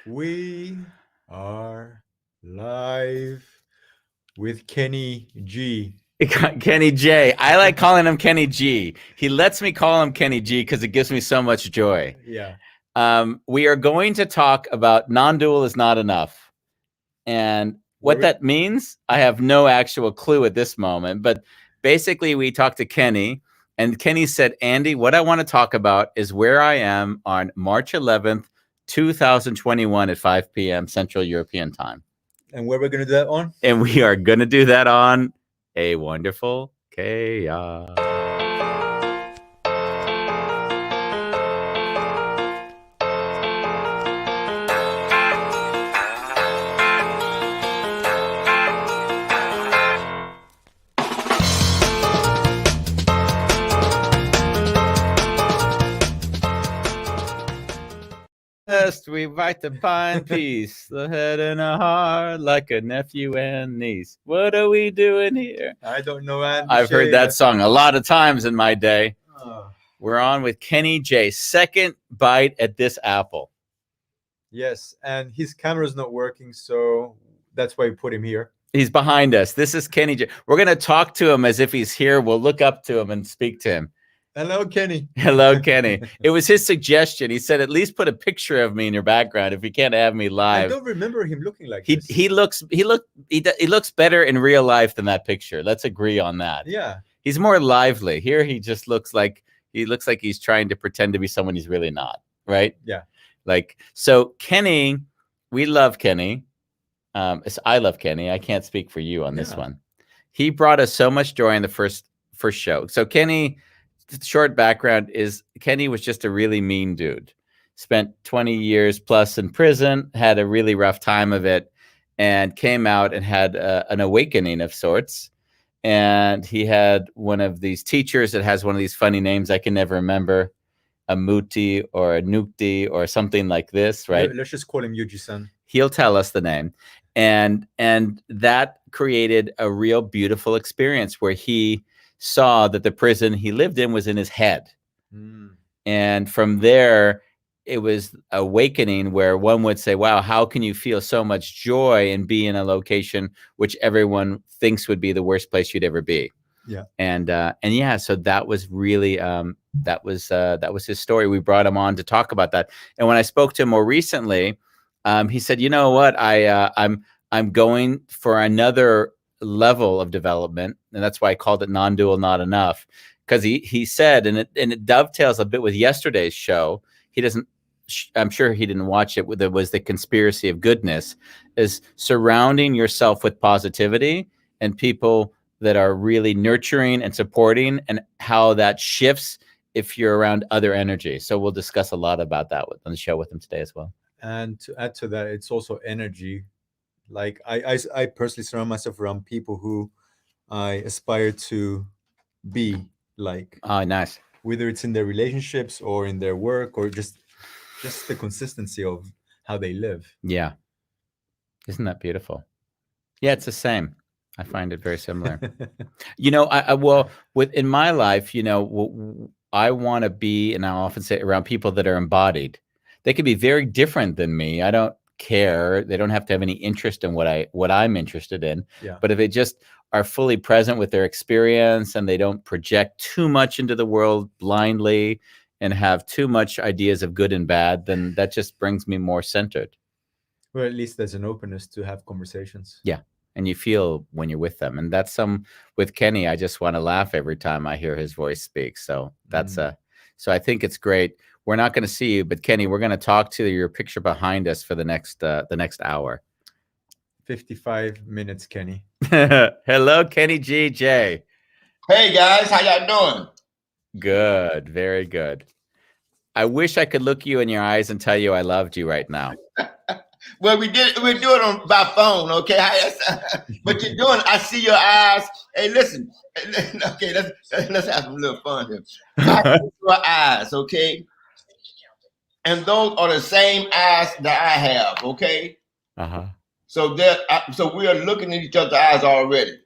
We are live with Kenny G. Kenny J. I like calling him Kenny G. He lets me call him Kenny G because it gives me so much joy. Yeah. We are going to talk about non-dual is not enough. And what that means, I have no actual clue at this moment. But basically, we talked to Kenny, and Kenny said, Andy, what I want to talk about is where I am on March 11th, 2021 at 5 p.m. Central European Time. And where we're going to do that on? And we are going to do that on A Wonderful Chaos. We write the pine piece, the head and a heart, like a nephew and niece. What are we doing here? I don't know, Andy. I've heard that song a lot of times in my day. We're on with Kenny J. Second bite at this apple. Yes, and his camera's not working, so that's why we put him here. He's behind us. This is Kenny J. We're going to talk to him as if he's here. We'll look up to him and speak to him. Hello, Kenny. Hello, Kenny. It was his suggestion. He said, at least put a picture of me in your background if you can't have me live. I don't remember him looking like this. He looks better in real life than that picture. Let's agree on that. Yeah. He's more lively. Here he just looks like he's trying to pretend to be someone he's really not, right? Yeah. So Kenny, we love Kenny. I love Kenny. I can't speak for you on this one. He brought us so much joy in the first show. So Kenny, the short background is Kenny was just a really mean dude. Spent 20 years plus in prison, had a really rough time of it, and came out and had an awakening of sorts. And he had one of these teachers that has one of these funny names I can never remember, a Muti or a Nukti or something like this, right? Let's just call him Yuji-san. He'll tell us the name. And that created a real beautiful experience where he saw that the prison he lived in was in his head. And from there, it was awakening where one would say, wow, how can you feel so much joy and be in a location which everyone thinks would be the worst place you'd ever be? Yeah. And yeah, so that was really, that was his story. We brought him on to talk about that. And when I spoke to him more recently, he said, you know what, I'm going for another level of development, and that's why I called it non-dual not enough, because he said, and it dovetails a bit with yesterday's show. I'm sure he didn't watch it. It was the conspiracy of goodness, is surrounding yourself with positivity and people that are really nurturing and supporting, and how that shifts if you're around other energy. So we'll discuss a lot about that on the show with him today as well. And to add to that, it's also energy. Like I personally surround myself around people who I aspire to be like. Oh, nice. Whether it's in their relationships or in their work or just the consistency of how they live. Yeah. Isn't that beautiful? Yeah, it's the same. I find it very similar. In my life, I want to be, and I often say, around people that are embodied. They could be very different than me. I don't care. They don't have to have any interest in what I'm interested in. Yeah. But if they just are fully present with their experience and they don't project too much into the world blindly and have too much ideas of good and bad, then that just brings me more centered. Well, at least there's an openness to have conversations. Yeah. And you feel when you're with them. And that's with Kenny, I just want to laugh every time I hear his voice speak. So so I think it's great. We're not going to see you, but Kenny, we're going to talk to your picture behind us for the next hour. 55 minutes, Kenny. Hello, Kenny J. Hey guys, how y'all doing? Good, very good. I wish I could look you in your eyes and tell you I loved you right now. Well, we do it by phone, okay? But you're doing. I see your eyes. Hey, listen. Okay, let's have some little fun here. I see your eyes, okay? And those are the same eyes that I have, okay? So we are looking at each other's eyes already.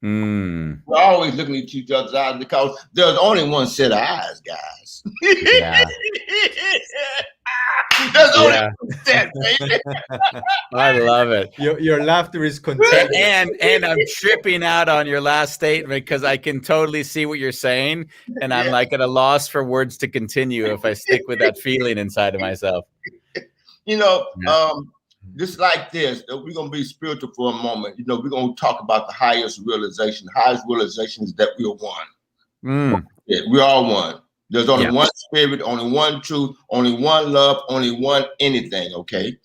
We're always looking at each other's eyes because there's only one set of eyes, guys. Yeah. That's only Yeah. that, baby. I love it. Your laughter is contagious. And I'm tripping out on your last statement because I can totally see what you're saying, and I'm Yeah. like at a loss for words to continue if I stick with that feeling inside of myself. You know, Yeah. just like this, we're gonna be spiritual for a moment. You know, we're gonna talk about the highest realization. The highest realization is that we are one. Mm. Yeah, we are one. There's only Yeah. one spirit, only one truth, only one love, only one anything, okay?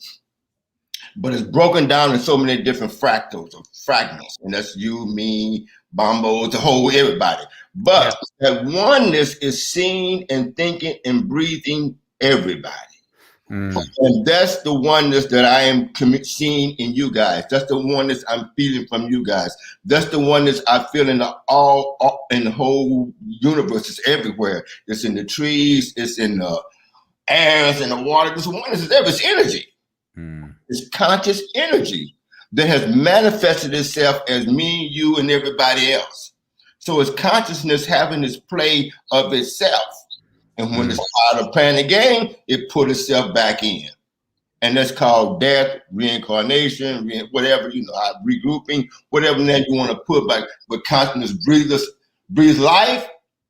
But it's broken down in so many different fractals or fragments. And that's you, me, Bombo, the whole everybody. But that oneness is seeing and thinking and breathing everybody. Mm. And that's the oneness that I am seeing in you guys. That's the oneness I'm feeling from you guys. That's the oneness I feel in the all in the whole universe. It's everywhere. It's in the trees. It's in the air. It's in the water. This oneness is everywhere. It's energy. Mm. It's conscious energy that has manifested itself as me, you, and everybody else. So it's consciousness having its play of itself. And when it's out of playing the game, it put itself back in. And that's called death, reincarnation, whatever, regrouping, whatever name you want to put back. But consciousness breathes life,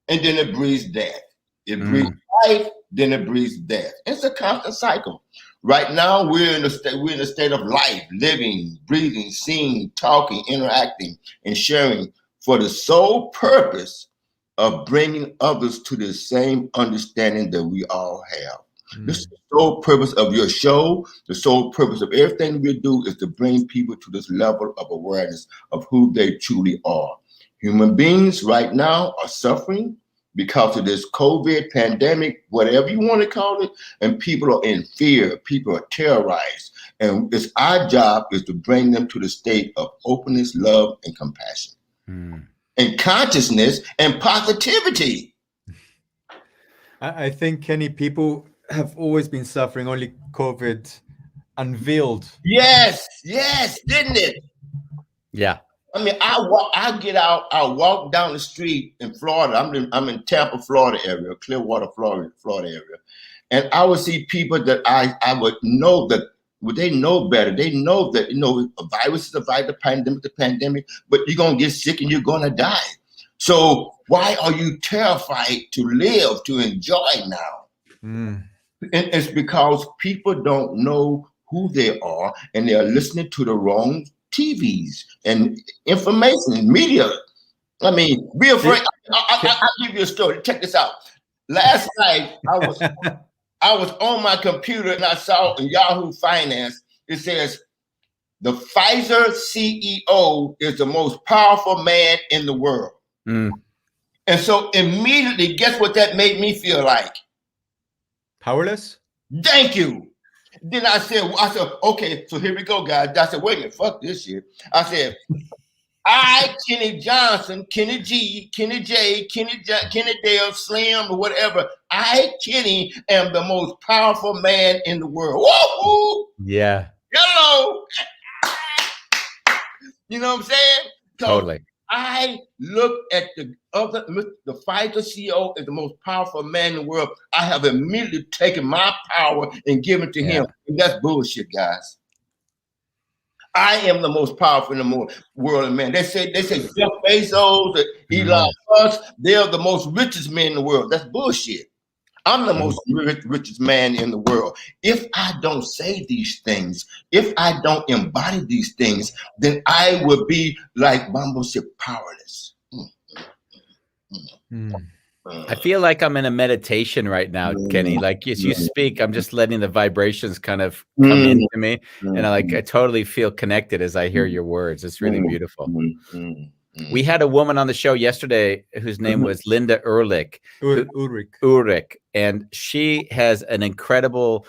and then it breathes death. It breathes life, then it breathes death. It's a constant cycle. Right now, we're in a state of life, living, breathing, seeing, talking, interacting, and sharing for the sole purpose of bringing others to the same understanding that we all have. This is the sole purpose of your show. The sole purpose of everything we do is to bring people to this level of awareness of who they truly are. Human beings right now are suffering because of this COVID pandemic, whatever you want to call it, and people are in fear. People are terrorized. And it's our job is to bring them to the state of openness, love, and compassion. And consciousness and positivity. I think, Kenny, people have always been suffering. Only COVID unveiled. Yes, didn't it? Yeah. I mean, I walk down the street in Florida. I'm in Tampa, Florida area, Clearwater, Florida area, and I would see people that I would know that. Well, they know better. They know that a virus is a virus, the pandemic, but you're gonna get sick and you're gonna die. So why are you terrified to live, to enjoy now? And it's because people don't know who they are, and they are listening to the wrong TVs and information, media. I mean, be afraid. I'll give you a story. Check this out. Last night, I was on my computer and I saw in Yahoo Finance, it says, the Pfizer CEO is the most powerful man in the world. And so immediately, guess what that made me feel like? Powerless? Thank you. Then I said, okay, so here we go, guys. I said, wait a minute, fuck this shit. I said, Kenny Johnson, Kenny G, Kenny J, Kenny Dale, Slim, or whatever. Kenny, am the most powerful man in the world. Woo-hoo! Yeah. Hello. You know what I'm saying? So Totally. I look at the Pfizer CEO is the most powerful man in the world. I have immediately taken my power and given it to him. And that's bullshit, guys. I am the most powerful in the world, man. They say Jeff Bezos, Elon Musk, they're the most richest men in the world. That's bullshit. I'm the most richest man in the world. If I don't say these things, if I don't embody these things, then I would be like Bumble said, powerless. I feel like I'm in a meditation right now, Kenny. Like as you speak, I'm just letting the vibrations kind of come into me, and I totally feel connected as I hear your words. It's really beautiful. We had a woman on the show yesterday whose name was Linda Ulrich, and she has an incredible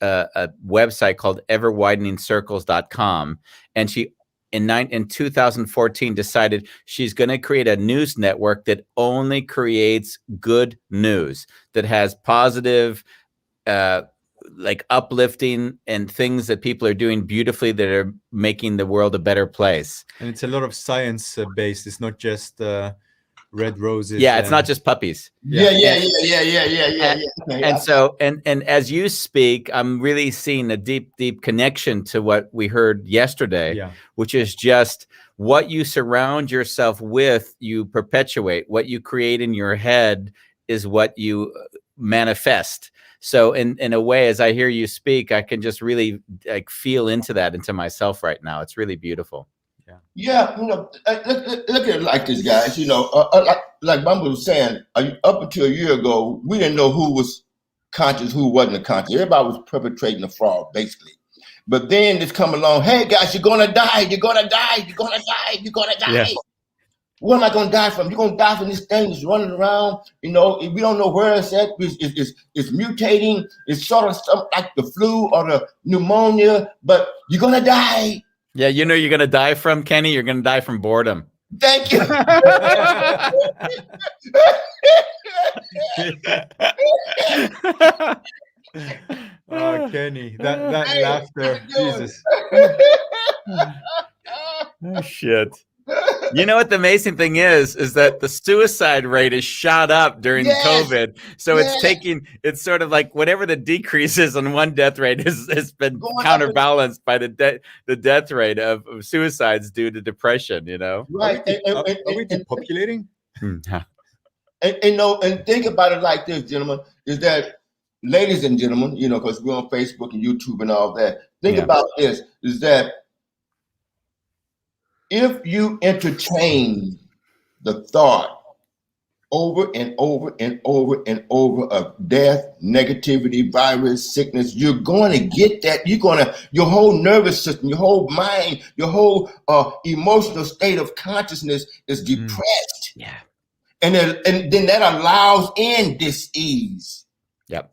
website called everwideningscircles.com, and she in 2014 decided she's going to create a news network that only creates good news, that has positive like uplifting and things that people are doing beautifully that are making the world a better place. And it's a lot of science based. It's not just red roses. Yeah, it's not just puppies. Yeah, Yeah. And so, and as you speak, I'm really seeing a deep connection to what we heard yesterday, Yeah. which is just what you surround yourself with, you perpetuate. What you create in your head is what you manifest. So in a way, as I hear you speak, I can just really like feel into that, into myself right now. It's really beautiful. Yeah, look at it like this, guys. Like Bumble was saying, up until a year ago, we didn't know who was conscious, who wasn't conscious. Everybody was perpetrating a fraud, basically. But then this come along, hey guys, you're gonna die, you're gonna die, you're gonna die, you're gonna die. Yeah. What am I gonna die from? You're gonna die from this thing that's running around. We don't know where it's at. It's mutating. It's sort of something like the flu or the pneumonia, but you're gonna die. Yeah, you know you're going to die from, Kenny? You're going to die from boredom. Thank you. Oh, Kenny, that Hey, laughter, how you doing? Jesus. Oh, shit. You know what the amazing thing is that the suicide rate is shot up during Yes. COVID. So Yes. it's sort of like whatever the decrease is on one death rate has been Going up counterbalanced by the death rate of suicides due to depression, Right. Are we depopulating? And think about it like this, gentlemen, is that, ladies and gentlemen, because we're on Facebook and YouTube and all that. Think Yeah. about this, is that if you entertain the thought over and over and over and over of death, negativity, virus, sickness, you're going to get that. Your whole nervous system, your whole mind, your whole emotional state of consciousness is depressed. Yeah. And then that allows in dis-ease. Yep.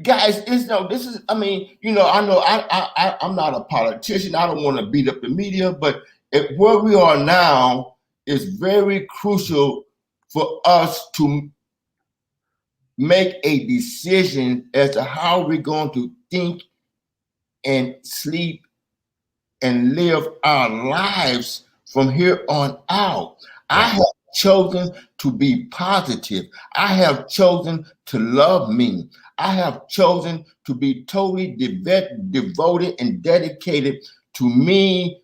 Guys, this is, I know I'm not a politician. I don't want to beat up the media, but where we are now is very crucial for us to make a decision as to how we're going to think and sleep and live our lives from here on out. I have chosen to be positive. I have chosen to love me. I have chosen to be totally devoted and dedicated to me,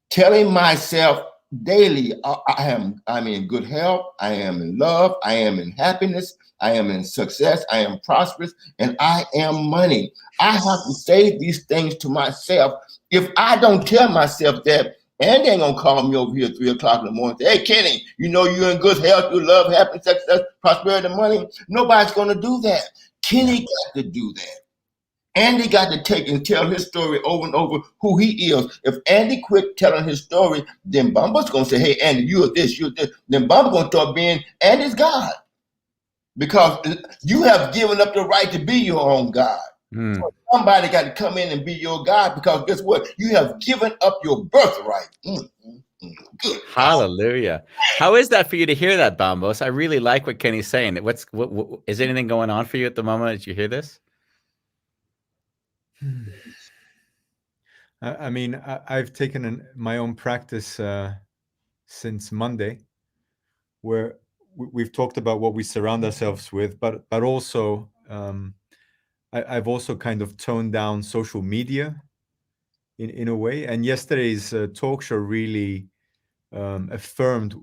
telling myself daily, I'm in good health, I am in love, I am in happiness, I am in success, I am prosperous, and I am money. I have to say these things to myself. If I don't tell myself that, Andy ain't gonna call me over here at 3 o'clock in the morning and say, hey, Kenny, you're in good health, you love, happiness, success, prosperity, and money. Nobody's gonna do that. Kenny got to do that. Andy got to take and tell his story over and over who he is. If Andy quit telling his story, then Bumba's gonna say, hey, Andy, you're this. Then Bumba's gonna start being Andy's God. Because you have given up the right to be your own God. So somebody got to come in and be your God, because guess what? You have given up your birthright. Good. Hallelujah. How is that for you to hear that, Bambos? I really like what Kenny's saying. What is anything going on for you at the moment as you hear this? I've taken my own practice since Monday, where we've talked about what we surround ourselves with, but also I've also kind of toned down social media in a way. And yesterday's talk show really affirmed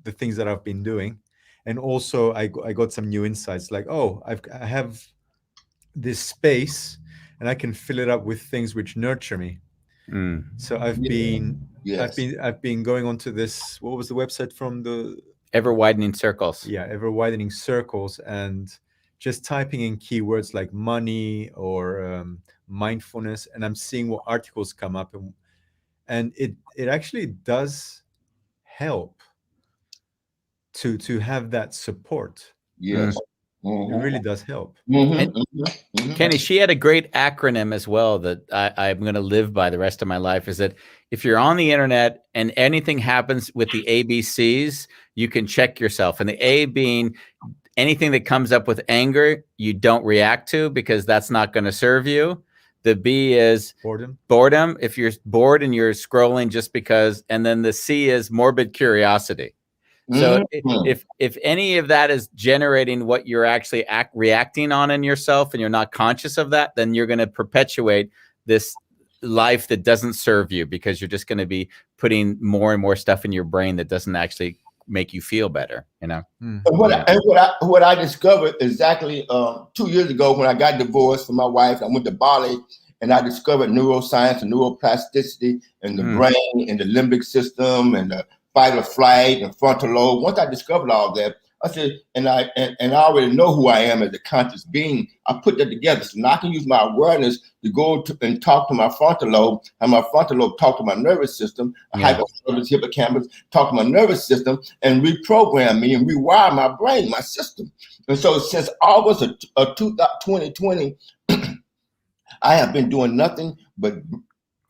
the things that I've been doing. And also I got some new insights, like, I have this space and I can fill it up with things which nurture me. So I've been going on to this, what was the website from the Ever Widening Circles? Yeah, Ever Widening Circles, and just typing in keywords like money or mindfulness, and I'm seeing what articles come up, and it actually does help to have that support. Yes. It really does help. Kenny, she had a great acronym as well that I'm going to live by the rest of my life, is that if you're on the internet and anything happens with the ABCs, you can check yourself. And the A being anything that comes up with anger, you don't react to, because that's not going to serve you. The B is boredom. If you're bored and you're scrolling just because, and then the C is morbid curiosity. So Mhm. if any of that is generating what you're actually reacting on in yourself, and you're not conscious of that, then you're going to perpetuate this life that doesn't serve you, because you're just going to be putting more and more stuff in your brain that doesn't actually make you feel better, you know? Mm. What I discovered exactly 2 years ago when I got divorced from my wife, I went to Bali and I discovered neuroscience and neuroplasticity and the brain and the limbic system and the fight or flight and frontal lobe. Once I discovered all that, I said, and I already know who I am as a conscious being. I put that together, so now I can use my awareness to go and talk to my frontal lobe, and my frontal lobe talk to my nervous system, hypothalamus, hippocampus, talk to my nervous system, and reprogram me and rewire my brain, my system. And so since August of 2020, I have been doing nothing but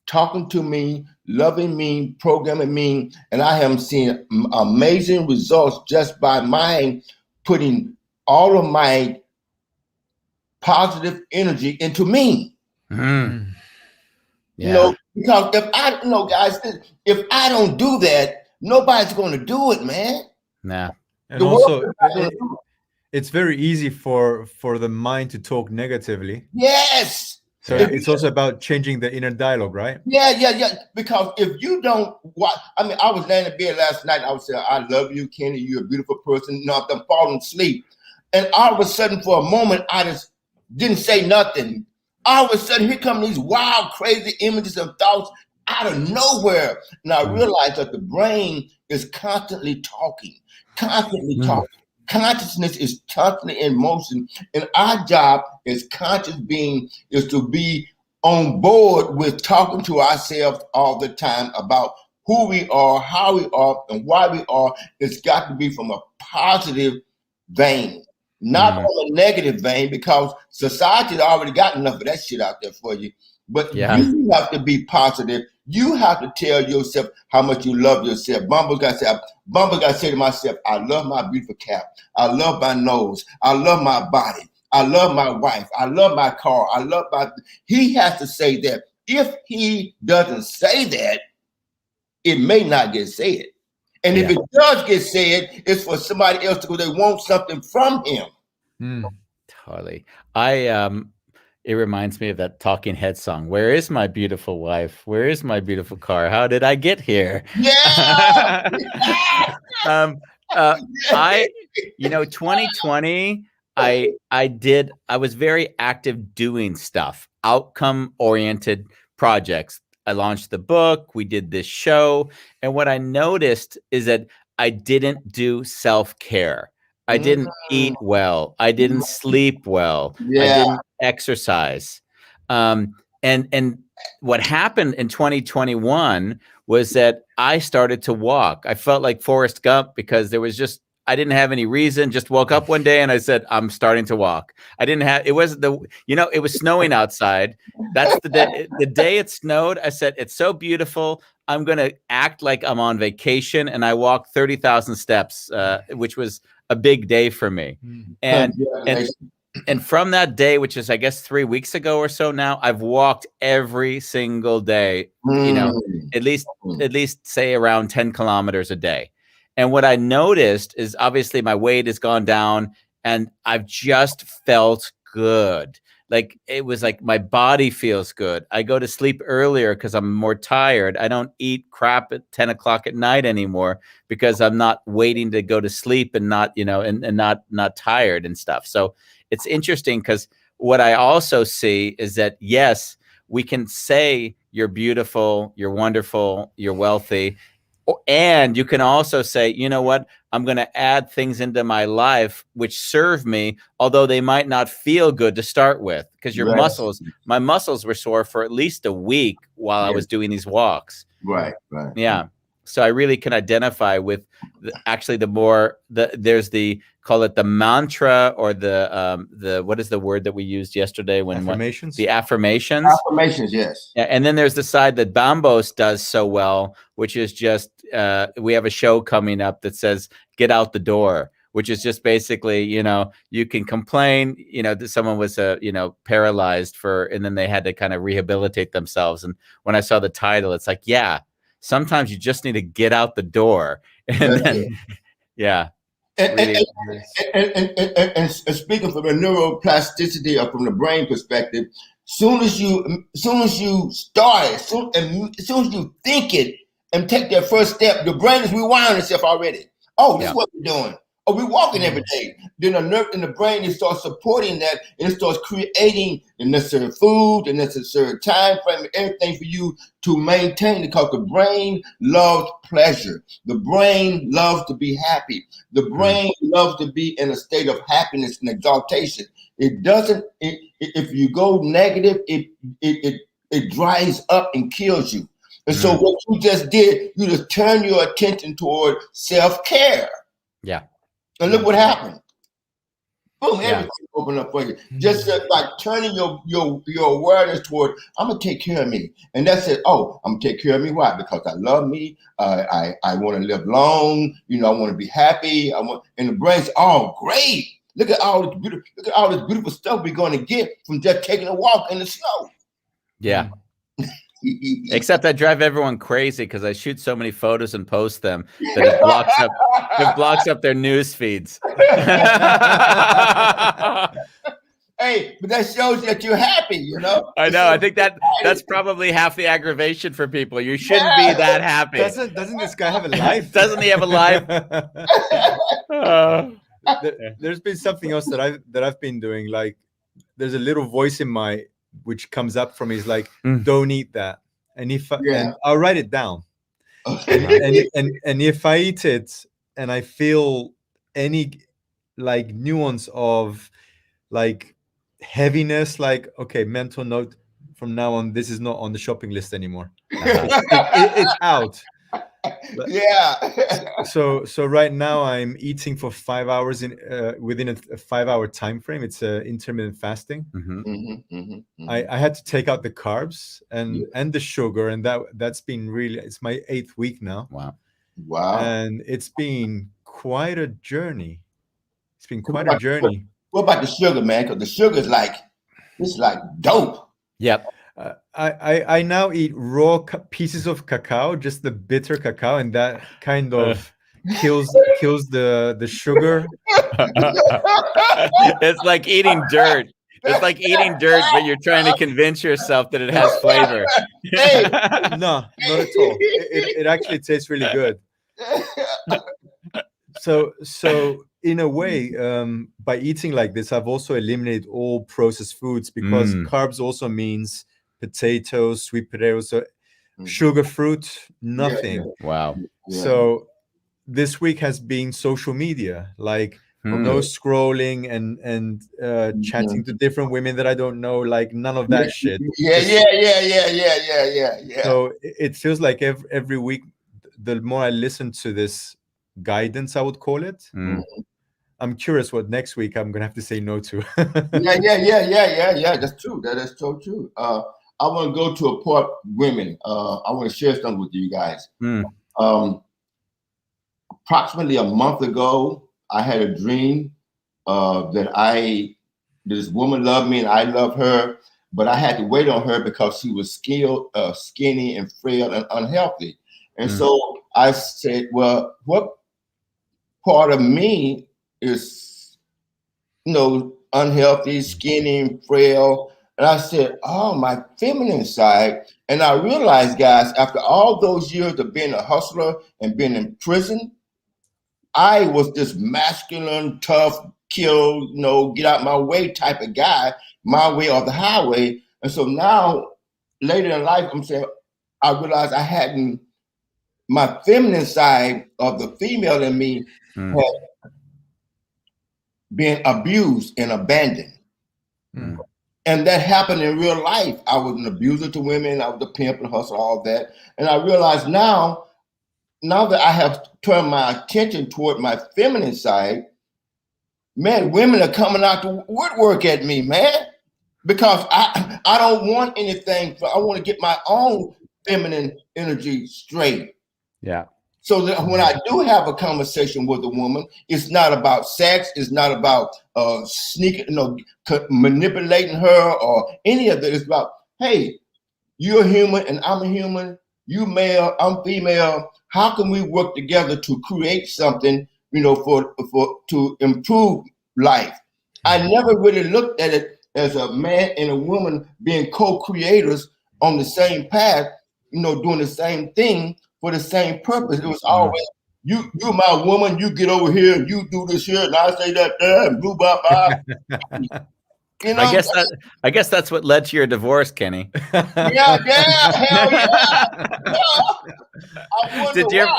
talking to me, loving me, programming me, and I have seen amazing results just by my putting all of my positive energy into me. Mm. Yeah. You know, because guys, if I don't do that, nobody's going to do it, man. Nah. And also, it's very easy for the mind to talk negatively. Yes. So it's also about changing the inner dialogue, right? Yeah. Because if you don't watch, I mean, I was laying in bed last night. I was saying, I love you, Kenny. You're a beautiful person. I'm falling asleep. And all of a sudden, for a moment, I just didn't say nothing. All of a sudden, here come these wild, crazy images and thoughts out of nowhere. And I realized that the brain is constantly talking. Consciousness is constantly in motion, and our job as conscious being is to be on board with talking to ourselves all the time about who we are, how we are, and why we are. It's got to be from a positive vein, not from a negative vein, because society's already got enough of that shit out there for you. But you have to be positive. You have to tell yourself how much you love yourself. Bumble got to say to myself, I love my beautiful cap. I love my nose. I love my body. I love my wife. I love my car. He has to say that. If he doesn't say that, it may not get said. And if it does get said, it's for somebody else to go, they want something from him. Totally. It reminds me of that Talking Head song. Where is my beautiful wife? Where is my beautiful car? How did I get here? Yeah. 2020, I was very active doing stuff, outcome oriented projects. I launched the book. We did this show. And what I noticed is that I didn't do self-care. I didn't eat well. I didn't sleep well. I didn't exercise. And what happened in 2021 was that I started to walk. I felt like Forrest Gump, because I didn't have any reason, just woke up one day and I said, I'm starting to walk. It was snowing outside. That's the day it snowed. I said, it's so beautiful. I'm going to act like I'm on vacation. And I walked 30,000 steps, which was a big day for me. And from that day, which is, I guess, 3 weeks ago or so now, I've walked every single day, at least say around 10 kilometers a day. And what I noticed is obviously my weight has gone down and I've just felt good. Like it was like my body feels good. I go to sleep earlier because I'm more tired. I don't eat crap at 10 o'clock at night anymore because I'm not waiting to go to sleep and not, and not tired and stuff. So it's interesting because what I also see is that, yes, we can say you're beautiful, you're wonderful, you're wealthy. And you can also say, you know what, I'm going to add things into my life which serve me, although they might not feel good to start with, because my muscles were sore for at least a week while I was doing these walks. Right. Yeah. So I really can identify with there's call it the mantra, or the what is the word that we used yesterday when affirmations? The affirmations. Affirmations, yes. Yeah, and then there's the side that Bambos does so well, which is just we have a show coming up that says get out the door, which is just basically, you can complain, that someone was paralyzed and then they had to kind of rehabilitate themselves. And when I saw the title, it's like, yeah, sometimes you just need to get out the door. And Yeah. And, Really. and speaking from the neuroplasticity or from the brain perspective, soon as you start it, as soon as you think it and take that first step, the brain is rewiring itself already. Oh, this is what we're doing. Oh, we're walking every day. Then the nerve in the brain, it starts supporting that, and it starts creating the necessary food, the necessary time frame, everything for you to maintain, because the brain loves pleasure. The brain loves to be happy. The brain loves to be in a state of happiness and exaltation. It doesn't. If you go negative, it dries up and kills you. And so what you just did, you just turn your attention toward self-care. Yeah. And look what happened. Boom, Yeah. everything opened up for you. Just by turning your awareness toward, I'm gonna take care of me. And that's it. Oh, I'm gonna take care of me. Why? Because I love me. I want to live long. I want to be happy. And the brain's, oh, great. Look at all this beautiful stuff we're going to get from just taking a walk in the snow. Yeah. Except I drive everyone crazy because I shoot so many photos and post them that it blocks up their news feeds. Hey, but that shows that you're happy, I know. I think that's probably half the aggravation for people. You shouldn't be that happy. Doesn't this guy have a life? Doesn't he have a life? There's been something else that I've been doing. Like, there's a little voice in which comes up from me, is like, don't eat that. And and I'll write it down. And if I eat it and I feel any like nuance of like heaviness, like, okay, mental note, from now on, this is not on the shopping list anymore. It's out. So right now I'm eating for 5 hours within a 5-hour time frame. It's intermittent fasting. I had to take out the carbs and the sugar, and that's been really, it's my 8th week now. Wow. And it's been quite a journey. What about the sugar, man? Because the sugar is it's like dope. Yep. I now eat raw pieces of cacao, just the bitter cacao, and that kind of kills the sugar. It's like eating dirt. It's like eating dirt, but you're trying to convince yourself that it has flavor. No, not at all. It actually tastes really good. So in a way, by eating like this, I've also eliminated all processed foods, because carbs also means potatoes, sweet potatoes, so sugar, fruit, nothing. Wow. So this week has been social media, like no scrolling and chatting to different women that I don't know, like none of that shit. Yeah. So it feels like every week, the more I listen to this guidance, I would call it, I'm curious what next week I'm gonna have to say no to. Yeah. That's true. That is so true. I want to go to a part, women. I want to share something with you guys. Approximately a month ago, I had a dream that this woman loved me and I loved her, but I had to wait on her because she was skinny and frail and unhealthy. And so I said, well, what part of me is, unhealthy, skinny, and frail? And I said, oh, my feminine side. And I realized, guys, after all those years of being a hustler and being in prison, I was this masculine, tough, kill, get out my way type of guy, my way or the highway. And so now, later in life, I'm saying, I realized my feminine side of the female in me had been abused and abandoned. And that happened in real life. I was an abuser to women. I was a pimp and hustler, all that. And I realized now that I have turned my attention toward my feminine side, man, women are coming out to woodwork at me, man, because I don't want anything. I want to get my own feminine energy straight. Yeah. So that when I do have a conversation with a woman, it's not about sex. It's not about manipulating her or any of that. It's about, hey, you're human and I'm a human. You male, I'm female. How can we work together to create something to improve life. I never really looked at it as a man and a woman being co-creators on the same path, doing the same thing for the same purpose. It was always you're my woman, you get over here and you do this here, and I say that there, and blue bop bop. I guess that's what led to your divorce, Kenny. Yeah, hell yeah. I wonder why.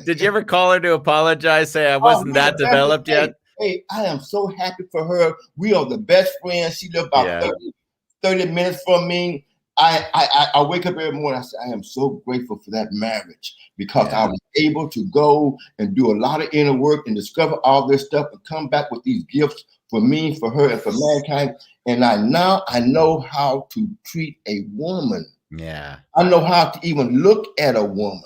Did you ever call her to apologize? Say I wasn't that developed yet? Hey, I am so happy for her. We are the best friends. She lived about 30 minutes from me. I wake up every morning. I say, I am so grateful for that marriage because I was able to go and do a lot of inner work and discover all this stuff and come back with these gifts for me, for her, and for mankind. And I know how to treat a woman. Yeah. I know how to even look at a woman.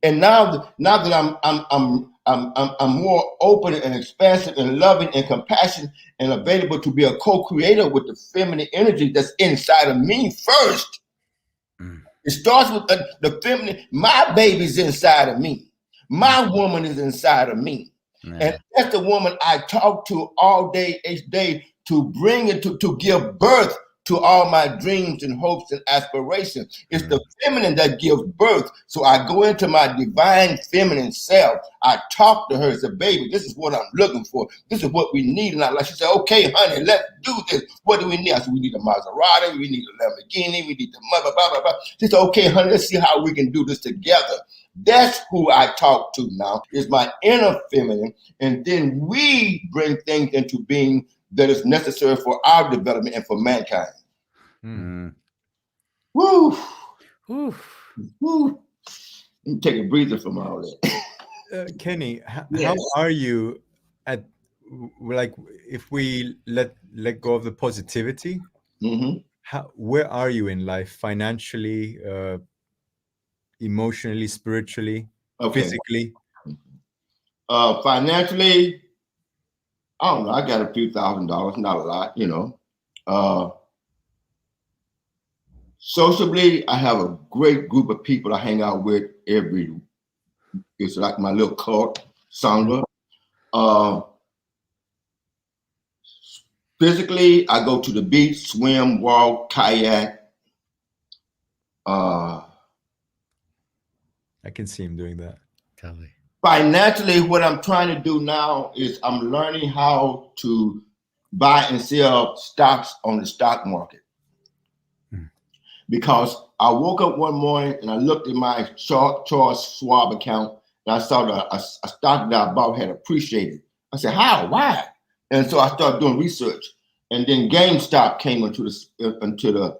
And now that I'm more open and expansive and loving and compassionate and available to be a co-creator with the feminine energy that's inside of me first. It starts with the feminine. My baby's inside of me. My woman is inside of me. Yeah. And that's the woman I talk to all day, each day, to bring it to give birth to all my dreams and hopes and aspirations. It's the feminine that gives birth. So I go into my divine feminine self. I talk to her as a baby. This is what I'm looking for. This is what we need. And she said, okay, honey, let's do this. What do we need? I said, we need a Maserati. We need a Lamborghini. We need the blah, blah, blah, blah. She said, okay, honey, let's see how we can do this together. That's who I talk to now, is my inner feminine. And then we bring things into being that is necessary for our development and for mankind. Woo! Woo! Woo! Let me take a breather from all that. Kenny, how are you at, like, if we let go of the positivity, where are you in life, financially, emotionally, spiritually, physically? Financially, I don't know. I got a few $1,000s, not a lot, Socially, I have a great group of people I hang out with it's like my little cult, Sangha. Physically, I go to the beach, swim, walk, kayak. I can see him doing that. Totally. Financially, what I'm trying to do now is I'm learning how to buy and sell stocks on the stock market. Because I woke up one morning and I looked at my Charles Schwab account and I saw a stock that I bought had appreciated. I said, how? Why? And so I started doing research. And then GameStop came into the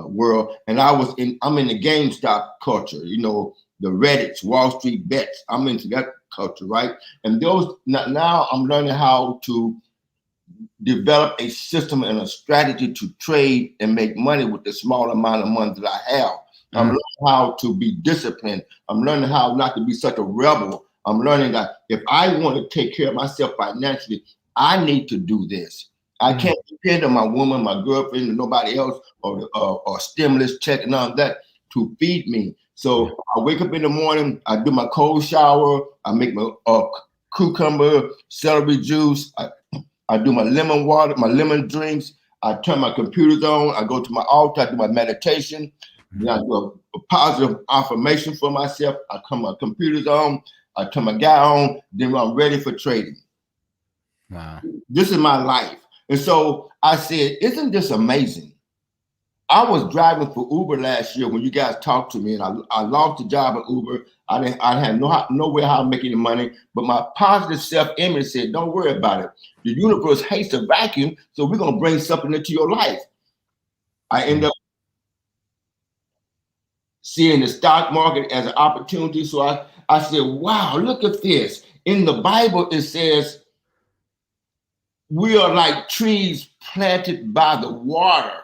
world, and I'm in the GameStop culture. The Reddits, Wall Street bets. I'm into that culture, right? And now I'm learning how to develop a system and a strategy to trade and make money with the small amount of money that I have. I'm learning how to be disciplined. I'm learning how not to be such a rebel. I'm learning that if I want to take care of myself financially, I need to do this. I can't depend on my woman, my girlfriend, or nobody else, or stimulus check and all that to feed me. So I wake up in the morning, I do my cold shower, I make my cucumber, celery juice, I do my lemon water, my lemon drinks, I turn my computers on, I go to my altar, I do my meditation, then I do a positive affirmation for myself, I turn my computers on, I turn my guy on, then I'm ready for trading. Wow. This is my life. And so I said, isn't this amazing? I was driving for Uber last year when you guys talked to me, and I lost the job at Uber. I had no way how to make any money, but my positive self-image said, don't worry about it. The universe hates a vacuum, so we're going to bring something into your life. I end up seeing the stock market as an opportunity. So I said, wow, look at this. In the Bible, it says, we are like trees planted by the water.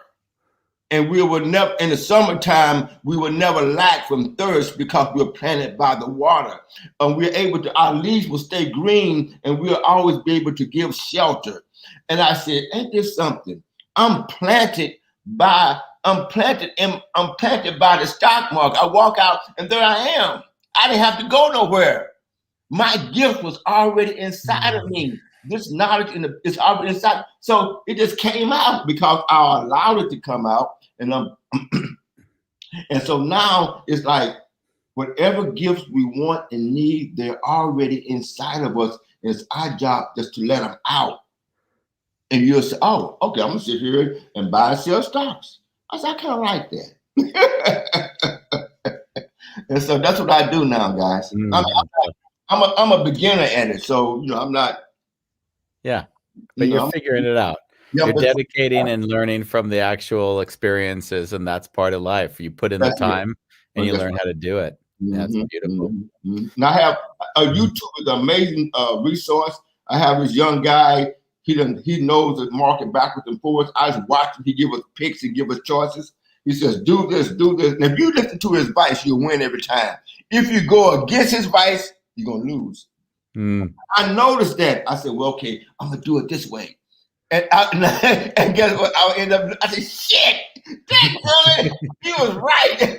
And we will never, in the summertime, we will never lack from thirst because we're planted by the water. And we're able to, our leaves will stay green and we'll always be able to give shelter. And I said, ain't this something? I'm planted by the stock market. I walk out and there I am. I didn't have to go nowhere. My gift was already inside of me. This knowledge is already inside. So it just came out because I allowed it to come out. And and so now it's like whatever gifts we want and need, they're already inside of us. It's our job just to let them out. And you'll say, oh, okay, I'm gonna sit here and buy and sell stocks. I said, I kind of like that. And so that's what I do now, guys. I'm a beginner at it, so I'm not. Yeah, but you're figuring it out. Yeah, you're dedicating and learning from the actual experiences, and that's part of life. You put in the time and you learn how to do it. That's beautiful. And I have YouTube is an amazing resource. I have this young guy. He knows the market backwards and forwards. I just watch him. He give us picks and give us choices. He says, do this, do this. And if you listen to his advice, you'll win every time. If you go against his advice, you're going to lose. I noticed that. I said, well, okay, I'm going to do it this way. And guess what? I'll end up, I said, shit, he was right.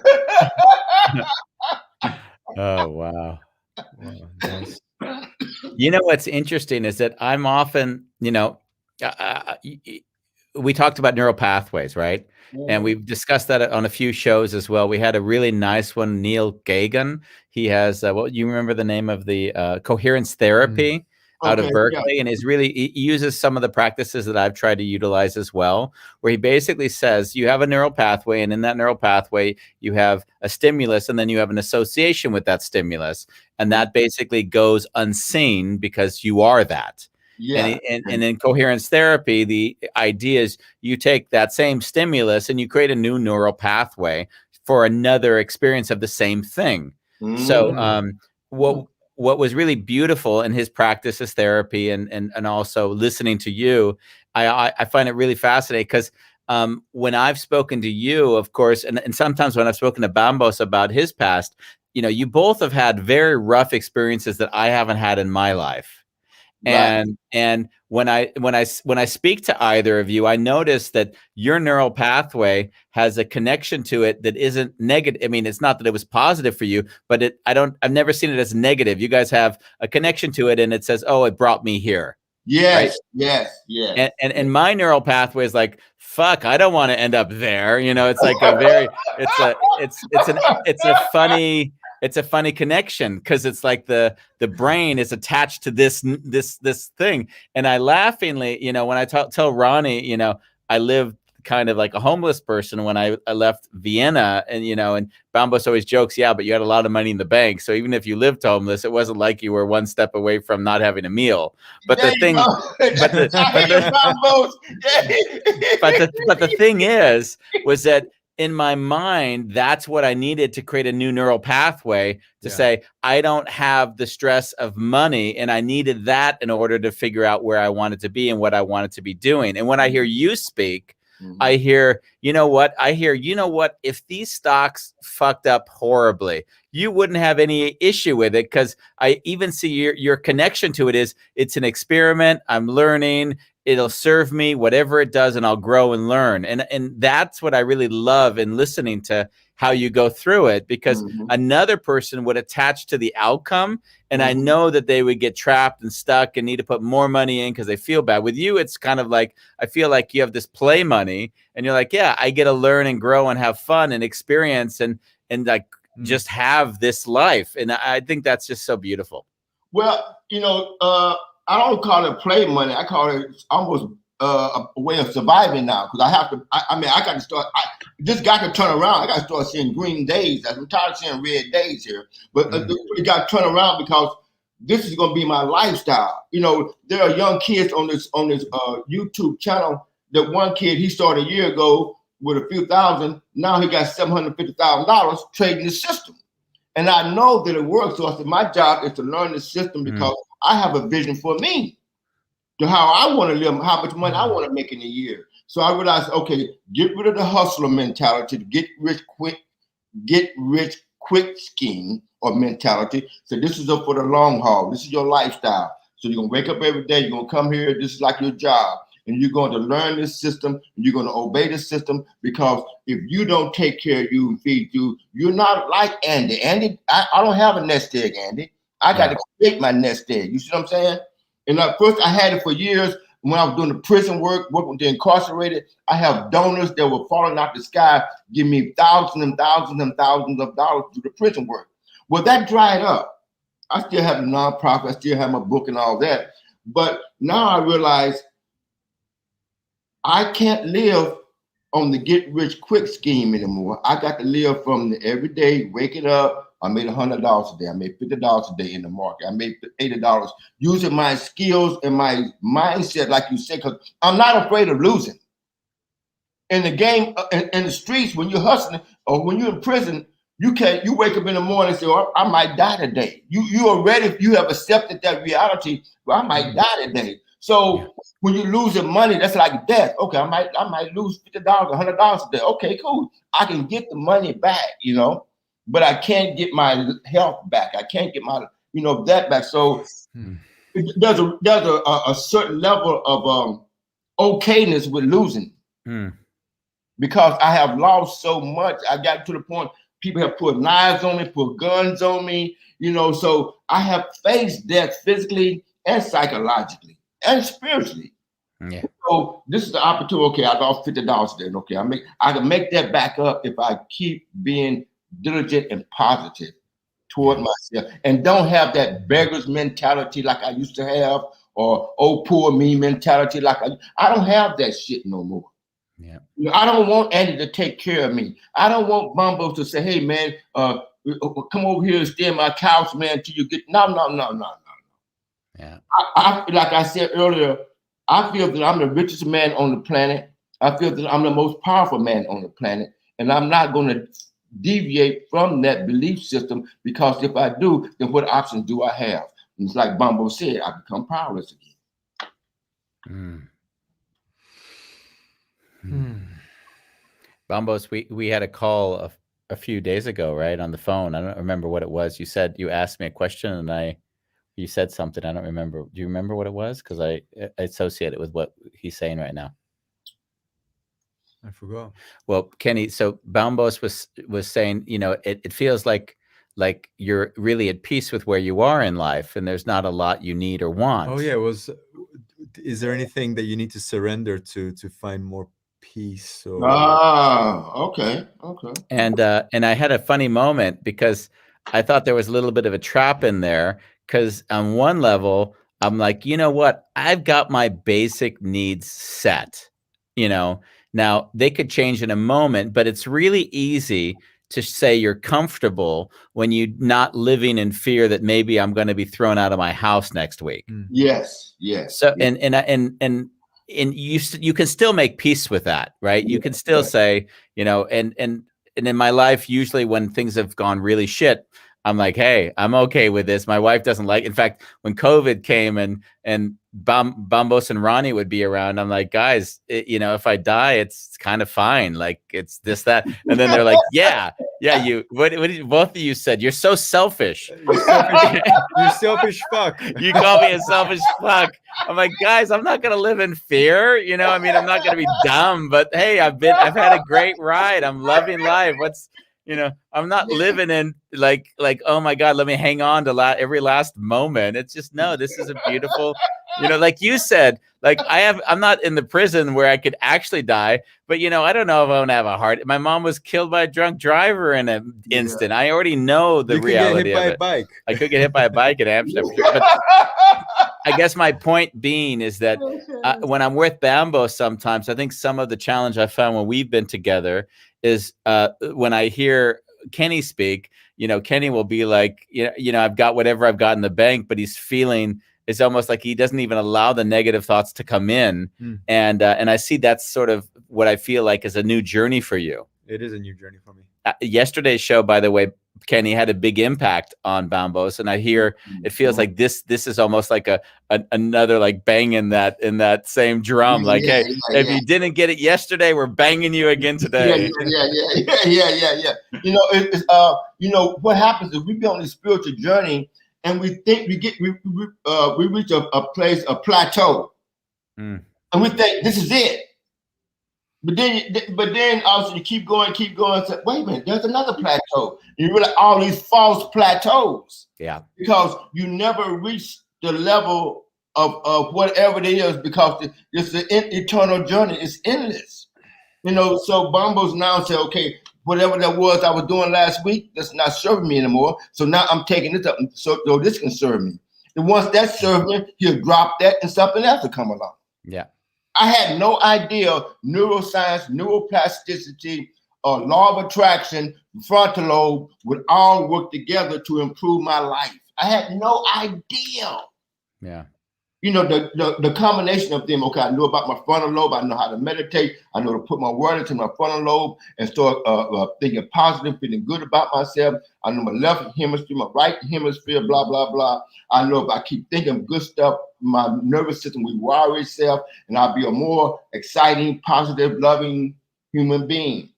Oh, wow. Nice. You know, what's interesting is that I'm often, we talked about neural pathways, right? And we've discussed that on a few shows as well. We had a really nice one, Neil Gagin. He has, you remember the name of the Coherence Therapy out of Berkeley? And he uses some of the practices that I've tried to utilize as well, where he basically says you have a neural pathway, and in that neural pathway, you have a stimulus, and then you have an association with that stimulus. And that basically goes unseen because you are that. Yeah. And in coherence therapy, the idea is you take that same stimulus and you create a new neural pathway for another experience of the same thing. So what was really beautiful in his practice as therapy and also listening to you, I find it really fascinating because when I've spoken to you, of course, and sometimes when I've spoken to Bambos about his past, you both have had very rough experiences that I haven't had in my life. Right. And when I speak to either of you, I notice that your neural pathway has a connection to it that isn't negative. I mean, it's not that it was positive for you, but I've never seen it as negative. You guys have a connection to it, and it says, "Oh, it brought me here." Yes, right? yes. And my neural pathway is like, fuck, I don't want to end up there. It's like it's a funny connection because it's like the brain is attached to this thing. And I laughingly, when I tell Ronnie, I lived kind of like a homeless person when I left Vienna, and Bambos always jokes, yeah, but you had a lot of money in the bank. So even if you lived homeless, it wasn't like you were one step away from not having a meal. But the thing, but the thing was that in my mind, that's what I needed to create a new neural pathway to say, I don't have the stress of money, and I needed that in order to figure out where I wanted to be and what I wanted to be doing. And when I hear you speak, I hear, if these stocks fucked up horribly, you wouldn't have any issue with it because I even see your connection to it is it's an experiment. I'm learning. It'll serve me, whatever it does, and I'll grow and learn. And that's what I really love in listening to how you go through it, because another person would attach to the outcome. And I know that they would get trapped and stuck and need to put more money in because they feel bad. With you, it's kind of like, I feel like you have this play money and you're like, yeah, I get to learn and grow and have fun and experience and like just have this life. And I think that's just so beautiful. Well, I don't call it play money. I call it almost a way of surviving now, because I have to. I got to start. This guy can turn around. I got to start seeing green days. I'm tired of seeing red days here. But you got to turn around because this is going to be my lifestyle. There are young kids on this YouTube channel. That one kid, he started a year ago with a few thousand. Now he got $750,000 trading the system. And I know that it works. So I said, my job is to learn the system because I have a vision for me, to how I want to live, how much money I want to make in a year. So I realized, okay, get rid of the hustler mentality, the get rich quick scheme or mentality. So this is up for the long haul. This is your lifestyle. So you're going to wake up every day. You're going to come here. This is like your job. And you're going to learn this system. And you're going to obey this system, because if you don't take care of you and feed you, you're not like Andy. Andy, I don't have a nest egg, Andy. I got to create my nest egg. You see what I'm saying? And first, I had it for years. When I was doing the prison work, working with the incarcerated, I have donors that were falling out the sky, giving me thousands and thousands and thousands of dollars to do the prison work. Well, that dried up. I still have a nonprofit. I still have my book and all that. But now I realize I can't live on the get rich quick scheme anymore. I got to live from the everyday, waking up. I made $100 a day. I made $50 a day in the market. I made $80 using my skills and my mindset, like you said, because I'm not afraid of losing. In the game, in the streets, when you're hustling or when you're in prison, you wake up in the morning and say, oh, I might die today. You already, you have accepted that reality. Well, I might die today. So when you're losing money, that's like death. Okay, I might lose $50, $100 a day. Okay, cool. I can get the money back, you know, but I can't get my health back. I can't get my, that back. So there's a certain level of okayness with losing because I have lost so much. I got to the point people have put knives on me, put guns on me, so I have faced death physically and psychologically and spiritually. Yeah. So this is the opportunity. Okay, I lost $50 then. Okay, I can make that back up if I keep being diligent and positive toward myself and don't have that beggar's mentality like I used to have or oh poor me mentality like I don't have that shit no more. Yeah. I don't want Andy to take care of me. I don't want Bumbo to say, hey man, come over here and stay in my couch, man, till you get no. Yeah. I like I said earlier, I feel that I'm the richest man on the planet. I feel that I'm the most powerful man on the planet. And I'm not going to deviate from that belief system because if I do, then what options do I have? And it's like Bumbo said, I become powerless again. Bombos, we had a call a few days ago, right, on the phone. I don't remember what it was. You asked me a question and you said something. I don't remember. Do you remember what it was? Because I associate it with what he's saying right now. I forgot. Well, Kenny, so Bombos was saying, it feels like you're really at peace with where you are in life and there's not a lot you need or want. Oh yeah, is there anything that you need to surrender to find more peace? Okay. And I had a funny moment because I thought there was a little bit of a trap in there because on one level, I'm like, you know what? I've got my basic needs set, Now they could change in a moment, but it's really easy to say you're comfortable when you're not living in fear that maybe I'm going to be thrown out of my house next week. Yes. So, and you can still make peace with that, right? You can still say, and in my life, usually when things have gone really shit, I'm like, hey, I'm okay with this. My wife doesn't like. In fact, when COVID came and Bambos and Ronnie would be around, I'm like, guys, if I die, it's kind of fine. Like it's this, that, and then they're like, yeah. You what both of you said you're so selfish. You're selfish fuck. You call me a selfish fuck. I'm like, guys, I'm not gonna live in fear. I'm not gonna be dumb, but hey, I've had a great ride. I'm loving life. I'm not living in like, oh my God, let me hang on to every last moment. It's just, no, this is a beautiful, like you said, like I'm not in the prison where I could actually die, but I don't know if I want to have a heart. My mom was killed by a drunk driver in an instant. I already know the reality of it. I could get hit by a bike in Amsterdam, for sure. But I guess my point being is that when I'm with Bambo, sometimes I think some of the challenge I found when we've been together is when I hear Kenny speak, Kenny will be like, I've got whatever I've got in the bank, but he's feeling it's almost like he doesn't even allow the negative thoughts to come in. And I see that's sort of what I feel like is a new journey for you. It is a new journey for me. Yesterday's show, by the way, Kenny, had a big impact on Bambos, and I hear it feels like this is almost like another like bang in that same drum. Like, hey, if you didn't get it yesterday, we're banging you again today. Yeah. What happens is we be on this spiritual journey, and we think we reach a place, a plateau, and we think this is it. But then also you keep going. Say, wait a minute, there's another plateau. You realize all these false plateaus. Yeah. Because you never reach the level of whatever it is, because it's an eternal journey. It's endless. So Bumbles now say, okay, whatever that was I was doing last week, that's not serving me anymore. So now I'm taking this up so this can serve me. And once that serves me, he'll drop that and something else will come along. Yeah. I had no idea neuroscience, neuroplasticity, law of attraction, frontal lobe would all work together to improve my life. I had no idea. Yeah. The combination of them. Okay, I know about my frontal lobe. I know how to meditate. I know to put my word into my frontal lobe and start thinking positive, feeling good about myself. I know my left hemisphere, my right hemisphere, blah, blah, blah. I know if I keep thinking good stuff, my nervous system will wire itself and I'll be a more exciting, positive, loving human being.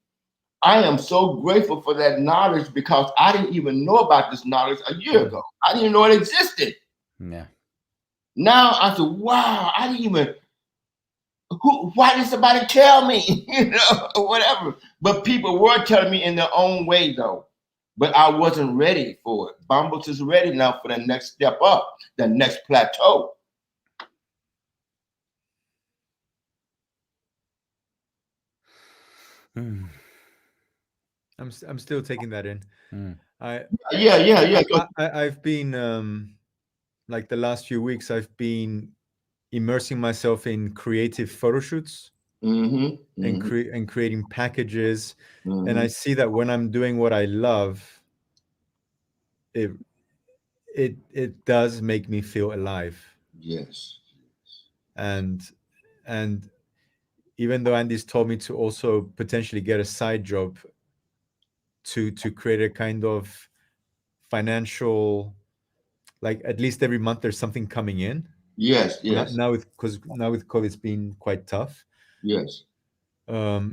I am so grateful for that knowledge, because I didn't even know about this knowledge a year ago. I didn't even know it existed. Yeah. Now I said, wow, I didn't even, why did somebody tell me, or whatever. But people were telling me in their own way, though. But I wasn't ready for it. Bumbles is ready now for the next step up, the next plateau. Mm. I'm still taking that in. Mm. Yeah. I've been like the last few weeks, I've been immersing myself in creative photo shoots and creating packages. And I see that when I'm doing what I love, it does make me feel alive. Yes. And even though Andy's told me to also potentially get a side job to create a kind of financial, like at least every month there's something coming in. Yes. Now with COVID, it's been quite tough. Yes. I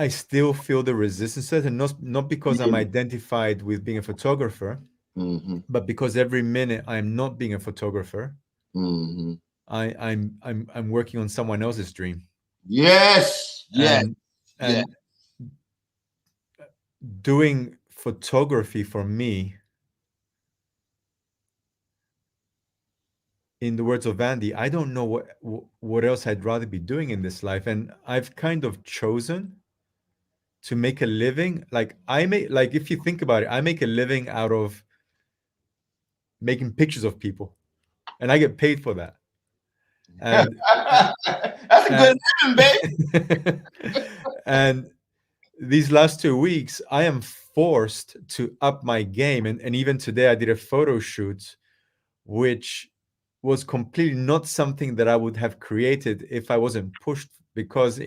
still feel the resistance, and not because I'm identified with being a photographer, but because every minute I'm not being a photographer, I'm working on someone else's dream. Yes. And doing photography for me, in the words of Andy, I don't know what else I'd rather be doing in this life. And I've kind of chosen to make a living. Like if you think about it, I make a living out of making pictures of people, and I get paid for that. And that's a good living, babe. And these last 2 weeks, I am forced to up my game. And even today I did a photo shoot, which was completely not something that I would have created if I wasn't pushed, because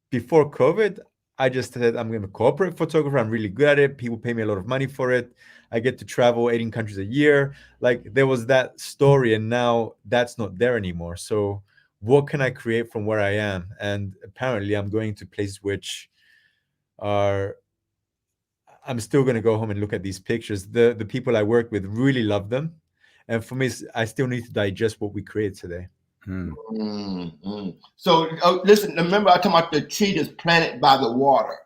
before COVID, I just said, I'm going to corporate photographer. I'm really good at it. People pay me a lot of money for it. I get to travel 18 countries a year. Like, there was that story, and now that's not there anymore. So what can I create from where I am? And apparently I'm going to places which are, I'm still going to go home and look at these pictures. The people I work with really love them. And for me, I still need to digest what we created today. So listen, remember I talking about the tree that's planted by the water.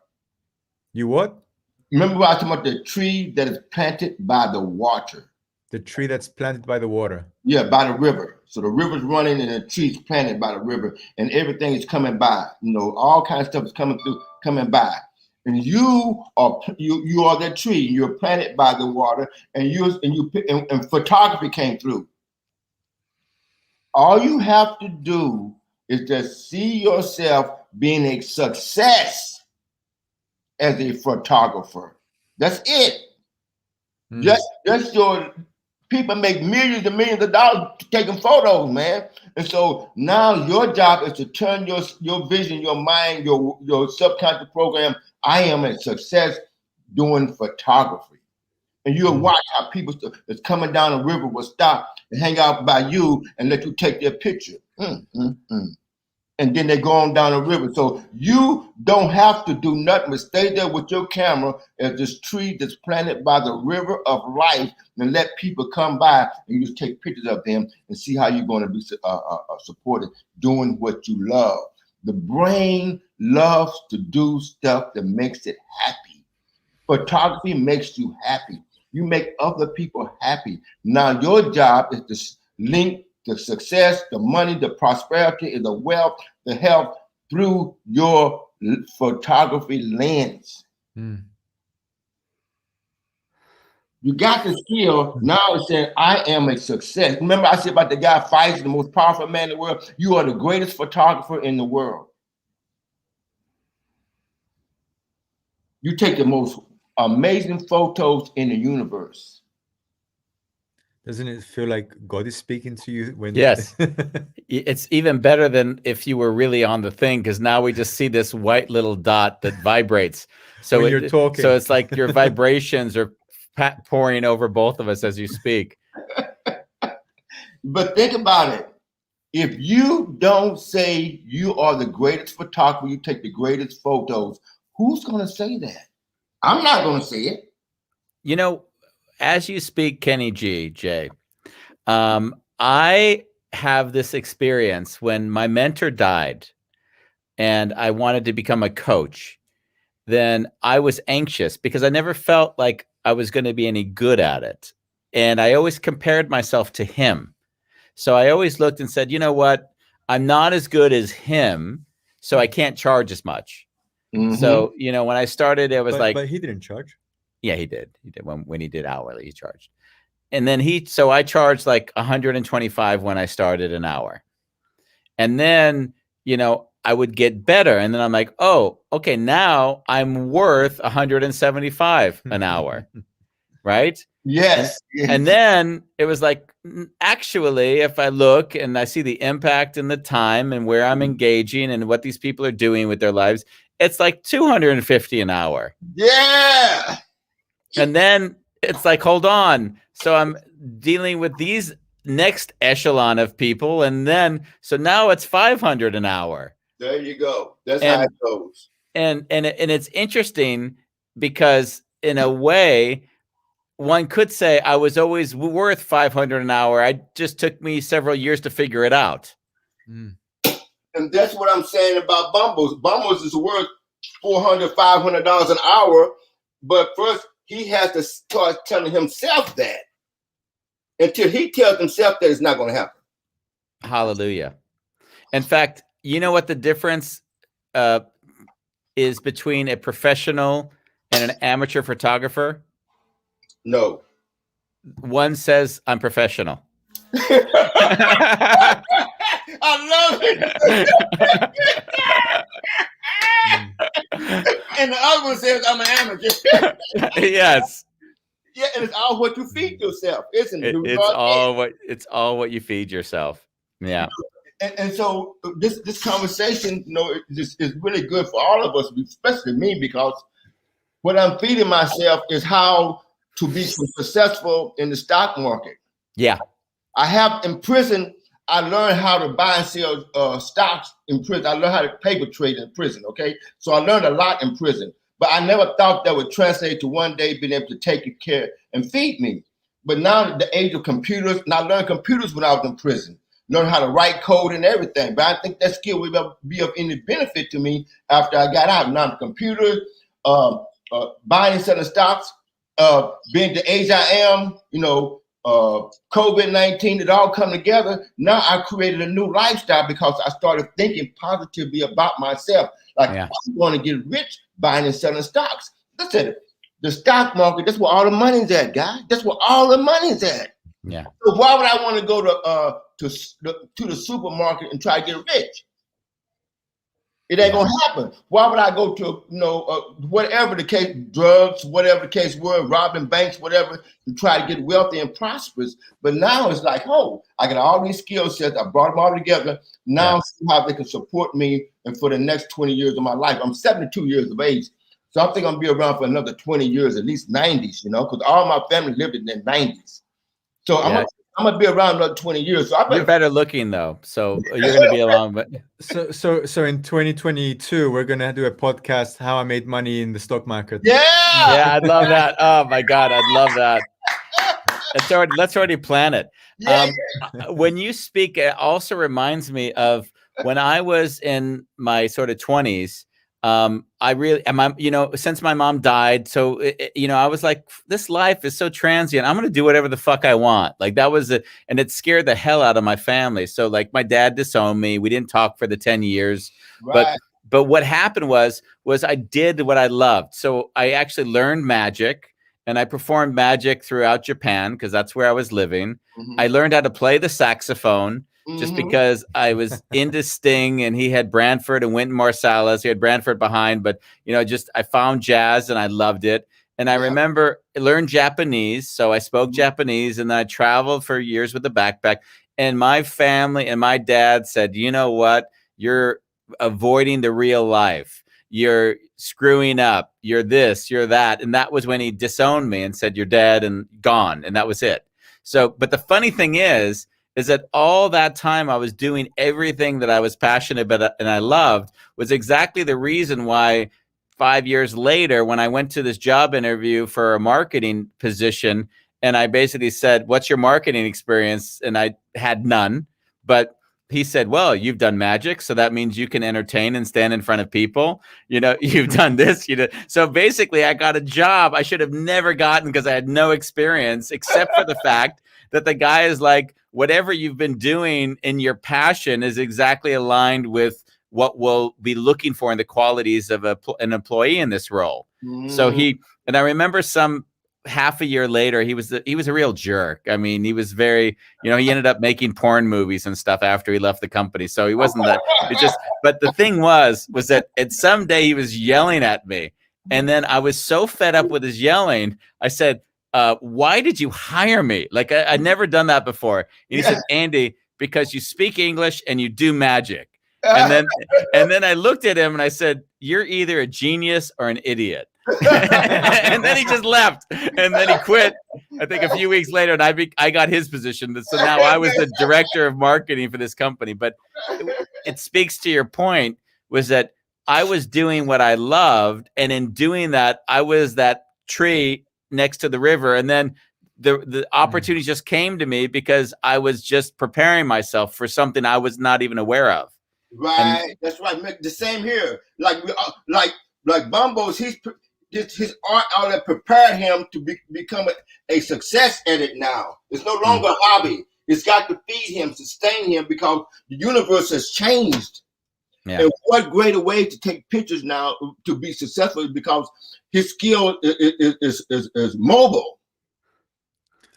You what? Remember I talking about the tree that is planted by the water. The tree that's planted by the water. Yeah, by the river. So the river's running and the tree's planted by the river, and everything is coming by. All kinds of stuff is coming by. And you are that tree. You're planted by the water, and photography came through. All you have to do is just see yourself being a success as a photographer. That's it. Just your people make millions and millions of dollars taking photos, man. And so now your job is to turn your vision, your mind, your subconscious program. I am a success doing photography. And you'll watch how people that's coming down the river will stop and hang out by you and let you take their picture. and then they go on down the river. So you don't have to do nothing but stay there with your camera as this tree that's planted by the river of life, and let people come by and you just take pictures of them and see how you're going to be supported doing what you love. The brain loves to do stuff that makes it happy. Photography makes you happy. You make other people happy. Now your job is to link the success, the money, the prosperity, the wealth, the health through your photography lens. Mm. You got the skill. Now it's saying, I am a success. Remember I said about the guy Faisal, the most powerful man in the world? You are the greatest photographer in the world. You take the most amazing photos in the universe. Doesn't it feel like God is speaking to you when? Yes. It's even better than if you were really on the thing, because now we just see this white little dot that vibrates. So When you're talking. So it's like your vibrations are pouring over both of us as you speak. But think about it. If you don't say you are the greatest photographer, you take the greatest photos, who's going to say that? I'm not going to say it. You know, as you speak, Kenny G, Jay, I have this experience when my mentor died and I wanted to become a coach. Then I was anxious because I never felt like I was going to be any good at it. And I always compared myself to him. So I always looked and said, you know what? I'm not as good as him, so I can't charge as much. Mm-hmm. So, you know, when I started, it was but he didn't charge. Yeah, he did. He did when he did hourly, he charged. And then so I charged like 125 when I started an hour. And then, you know, I would get better. And then I'm like, oh, okay, now I'm worth 175 an hour. Right? Yes. And then it was like, actually, if I look and I see the impact and the time and where I'm engaging and what these people are doing with their lives, it's like 250 an hour. Yeah. And then it's like, hold on. So I'm dealing with these next echelon of people. And then, so now it's 500 an hour. There you go. That's how it goes. And it's interesting because in a way, one could say I was always worth 500 an hour. It just took me several years to figure it out. Mm. And that's what I'm saying about Bumbles. Bumbles is worth $400, $500 an hour. But first, he has to start telling himself that. Until he tells himself that, it's not going to happen. Hallelujah. In fact, you know what the difference is between a professional and an amateur photographer? No. One says, I'm professional. I love it. And the other one says, I'm an amateur. Yes. Yeah, and it's all what you feed yourself, isn't it? It's all what you feed yourself. Yeah. And so this conversation, you know, is really good for all of us, especially me, because what I'm feeding myself is how to be successful in the stock market. Yeah. In prison, I learned how to buy and sell stocks in prison. I learned how to paper trade in prison, okay? So I learned a lot in prison. But I never thought that would translate to one day being able to take care and feed me. But now at the age of computers, and I learned computers when I was in prison, learned how to write code and everything. But I think that skill would be of any benefit to me after I got out. Now the computer, buying and selling stocks, being the age I am, you know, COVID-19, it all come together. Now I created a new lifestyle because I started thinking positively about myself. Like, I want to get rich buying and selling stocks. Listen, the stock market, that's where all the money's at, guys. That's where all the money's at. Yeah. So why would I want to go to the supermarket and try to get rich? It ain't gonna happen. Why would I go to, you know, whatever the case, drugs, whatever the case were, robbing banks, whatever, to try to get wealthy and prosperous? But now it's like, oh, I got all these skill sets. I brought them all together. Now see how they can support me and for the next 20 years of my life. I'm 72 years of age. So I think I'm gonna be around for another 20 years, at least 90s, you know, because all my family lived in their 90s. So I'm gonna I'm gonna be around another 20 years. So I You're better. better looking though, so you're going to be along. But So in 2022, we're gonna do a podcast how I made money in the stock market. Yeah. yeah, I'd love that. Oh my God, I'd love that. Let's already plan it. Yeah. When you speak, it also reminds me of when I was in my sort of 20s. I really, since my mom died, so I was like, this life is so transient. I'm gonna do whatever the fuck I want. Like that was it, and it scared the hell out of my family. So like my dad disowned me. We didn't talk for the 10 years, Right. but what happened was I did what I loved. So I actually learned magic. And I performed magic throughout Japan because that's where I was living. I learned how to play the saxophone just because I was into Sting and he had Branford and Wynton Marsalis. He had Branford behind, but I found jazz and I loved it. And I remember I learned Japanese. So I spoke Japanese and then I traveled for years with a backpack. And my family and my dad said, you know what? You're avoiding the real life. You're screwing up, you're this, you're that. And that was when he disowned me and said, you're dead and gone. And that was it. So, but the funny thing is that all that time I was doing everything that I was passionate about and I loved was exactly the reason why 5 years later, when I went to this job interview for a marketing position, and I basically said, what's your marketing experience? And I had none, but he said, well, you've done magic, so that means you can entertain and stand in front of people. You've done this. So basically, I got a job I should have never gotten because I had no experience, except for the fact that the guy is like, whatever you've been doing in your passion is exactly aligned with what we'll be looking for in the qualities of an employee in this role. So and I remember half a year later, he was a real jerk. I mean, he was very, he ended up making porn movies and stuff after he left the company. So he wasn't that. But the thing was that at some day he was yelling at me, and then I was so fed up with his yelling, I said, "Why did you hire me? Like I'd never done that before." And he said, "Andy, because you speak English and you do magic." And then I looked at him and I said, "You're either a genius or an idiot." And then he just left, and then he quit. I think a few weeks later, and I got his position. So now I was the director of marketing for this company. But it speaks to your point, was that I was doing what I loved, and in doing that, I was that tree next to the river, and then the opportunity just came to me because I was just preparing myself for something I was not even aware of. Right, that's right. The same here. Like Bumbo's, his art outlet prepared him to become a success at it now. It's no longer a hobby. It's got to feed him, sustain him, because the universe has changed. Yeah. And what greater way to take pictures now to be successful, because his skill is mobile.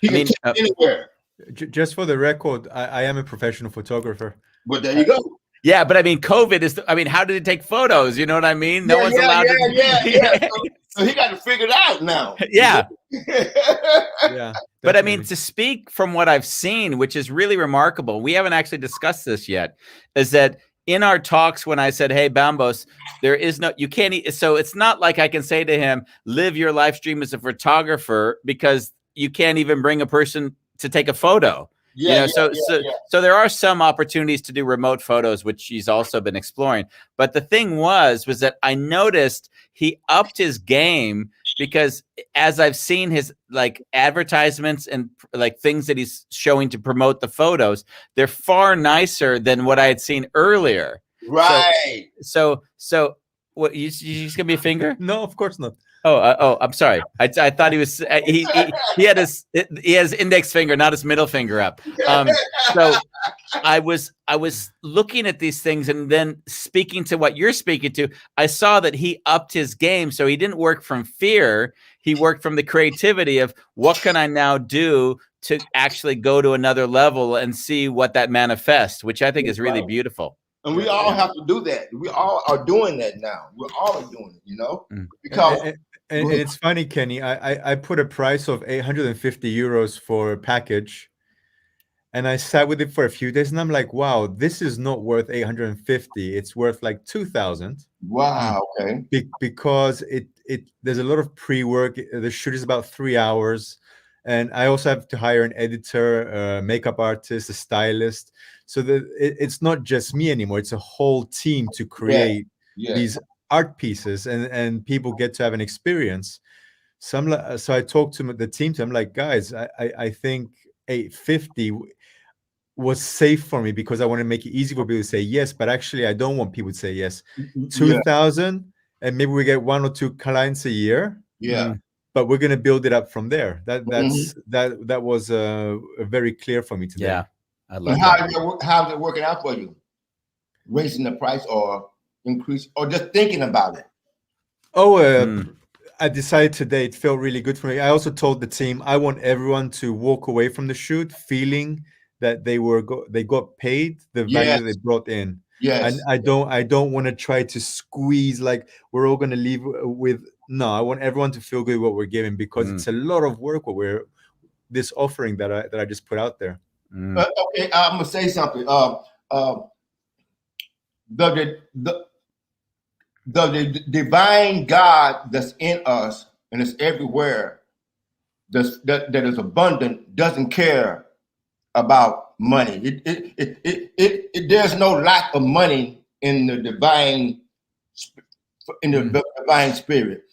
He can take it anywhere. Just for the record, I am a professional photographer. But there you go. Yeah, but I mean, COVID how did it take photos? You know what I mean? No one's allowed to. Yeah. So he got to figure it out now. Yeah. Yeah. But I mean, to speak from what I've seen, which is really remarkable, we haven't actually discussed this yet, is that in our talks, when I said, hey, Bambos, you can't eat. So it's not like I can say to him, live your live stream as a photographer, because you can't even bring a person to take a photo. So there are some opportunities to do remote photos, which he's also been exploring. But the thing was that I noticed he upped his game, because as I've seen his like advertisements and like things that he's showing to promote the photos, they're far nicer than what I had seen earlier. Right. So what, you just give me a finger? No, of course not. Oh, I'm sorry. I thought he was he had his index finger, not his middle finger up. So I was looking at these things, and then speaking to what you're speaking to, I saw that he upped his game. So he didn't work from fear. He worked from the creativity of, what can I now do to actually go to another level and see what that manifests, which I think is really beautiful. And we all have to do that. We all are doing that now. We're all doing it, because. And it's funny, Kenny, I put a price of 850 euros for a package, and I sat with it for a few days, and I'm like, wow, this is not worth 850. It's worth like 2,000. Wow. Okay. Because it there's a lot of pre-work. The shoot is about 3 hours. and I also have to hire an editor, a makeup artist, a stylist. So that it's not just me anymore. It's a whole team to create these art pieces, and people get to have an experience. So so I talked to the team. I'm like, guys, I think 850 was safe for me because I want to make it easy for people to say yes. But actually, I don't want people to say yes. 2,000, and maybe we get 1 or 2 clients a year. Yeah. But we're going to build it up from there. Mm-hmm. That was very clear for me today. Yeah, I love And that. how's it working out for you? Raising the price or increase, or just thinking about it? I decided today, it felt really good for me. I also told the team I want everyone to walk away from the shoot feeling that they got paid the value that they brought in. Yes. And I don't want to try to squeeze like we're all going to leave with. No, I want everyone to feel good what we're giving, because it's a lot of work what this offering that I just put out there. Okay, I'm gonna say something. The divine God that's in us and is everywhere, that is abundant, doesn't care about money. There's no lack of money in the divine divine spirit.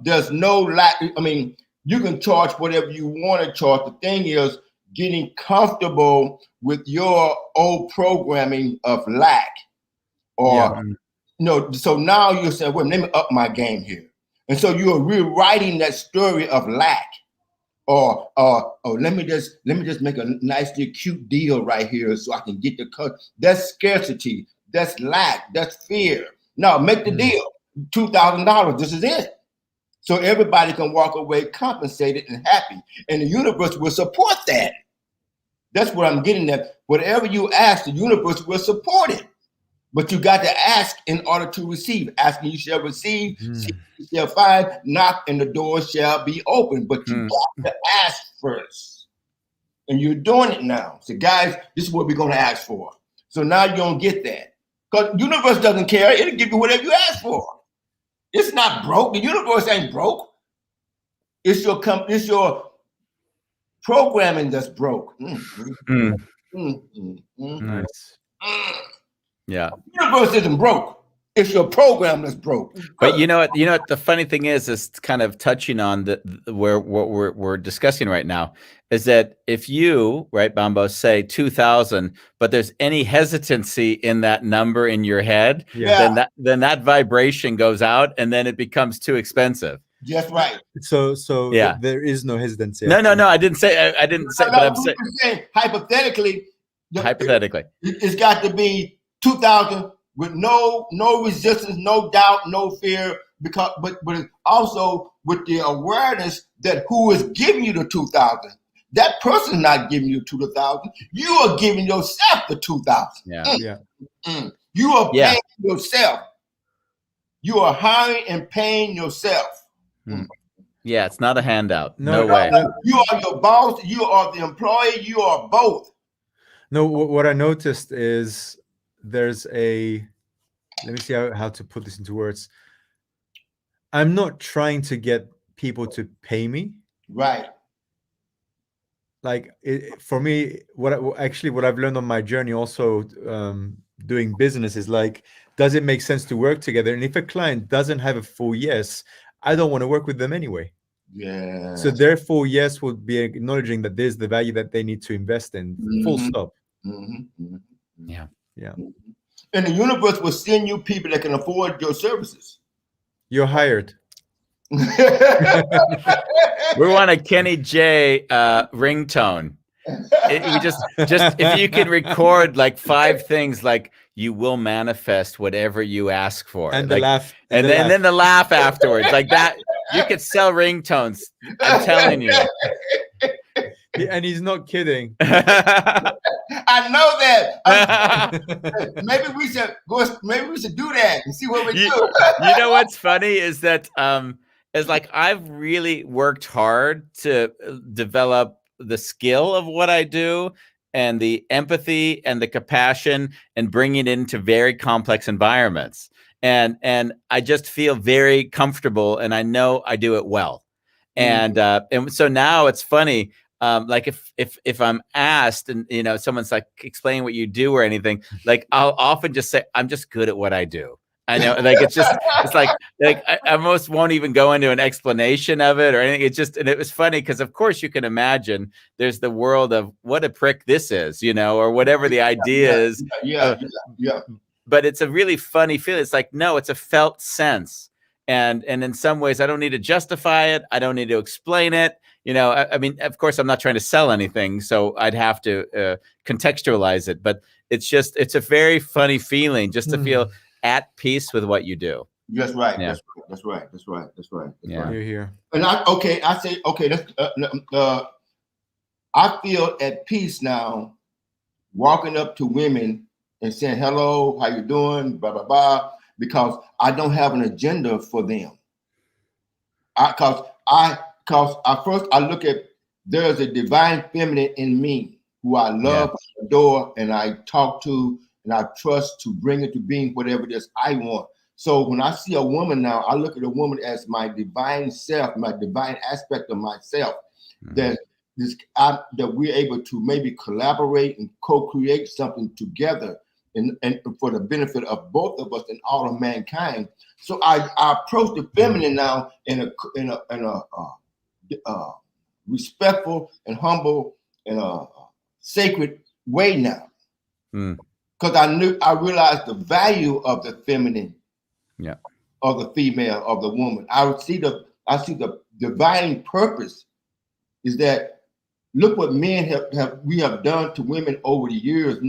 There's no lack. I mean, you can charge whatever you want to charge. The thing is getting comfortable with your old programming of lack, or so now you're saying, well, let me up my game here. And so you're rewriting that story of lack, or let me just make a nicely cute deal right here so I can get the cut. That's scarcity, that's lack, that's fear. Now make the deal. $2,000, this is it. So everybody can walk away compensated and happy. And the universe will support that. That's what I'm getting at. Whatever you ask, the universe will support it. But you got to ask in order to receive. Asking, you shall receive. Seek, you shall find. Knock, and the door shall be open. But you got to ask first. And you're doing it now. So guys, this is what we're going to ask for. So now you don't get that. Because the universe doesn't care. It'll give you whatever you ask for. It's not broke. The universe ain't broke. It's your programming that's broke. Nice. Yeah. The universe isn't broke. It's your program that's broke. But you know what the funny thing is kind of touching on what we're discussing right now is that if you, right, Bambo, say 2,000, but there's any hesitancy in that number in your head, then that vibration goes out and then it becomes too expensive. Just right. So there is no hesitancy. No, I didn't say but I'm saying hypothetically. It's got to be 2,000 with no resistance, no doubt, no fear, but also with the awareness that who is giving you the 2,000. That person's not giving you 2,000. You are giving yourself the 2,000. You are paying yourself. You are hiring and paying yourself. Yeah, it's not a handout. No way. You are your boss. You are the employee. You are both. No, what I noticed is there's let me see how to put this into words. I'm not trying to get people to pay me. Right. Like for me, what I've learned on my journey also doing business is like, does it make sense to work together? And if a client doesn't have a full yes, I don't want to work with them anyway. Yeah. So their full yes would be acknowledging that there's the value that they need to invest in. Full stop. Yeah. And the universe will send you people that can afford your services. You're hired. We want a Kenny J ringtone. We just if you can record like 5 things, like you will manifest whatever you ask for, and like, the laugh, and then the laugh afterwards, like that. You could sell ringtones. I'm telling you. And he's not kidding. I know that. Maybe we should do that and see what we do. You know what's funny is that is like I've really worked hard to develop the skill of what I do and the empathy and the compassion and bring it into very complex environments. And I just feel very comfortable, and I know I do it well. And so now it's funny. Like if I'm asked and someone's like explain what you do or anything, like I'll often just say I'm just good at what I do. I know, like it's like I almost won't even go into an explanation of it or anything. It's just, and it was funny because of course you can imagine there's the world of what a prick this is, or whatever the idea is. Yeah. But it's a really funny feeling. It's like, no, it's a felt sense. And in some ways, I don't need to justify it. I don't need to explain it. I mean, of course, I'm not trying to sell anything, so I'd have to contextualize it. But it's a very funny feeling just to feel at peace with what you do. That's right. Yeah. That's right. Yeah. You're here. And I say, I feel at peace now, walking up to women and saying, hello, how you doing? Blah, blah, blah. Because I don't have an agenda for them. Because first I look at, there's a divine feminine in me who I love, adore, and I talk to, and I trust to bring it to being whatever it is I want. So when I see a woman now, I look at a woman as my divine self, my divine aspect of myself, that we're able to maybe collaborate and co-create something together, and for the benefit of both of us and all of mankind. So I approach the feminine now in a respectful and humble and a sacred way now. Because I realized the value of the feminine, of the female, of the woman. I see the divine purpose is that, look what men we have done to women over the years. I'm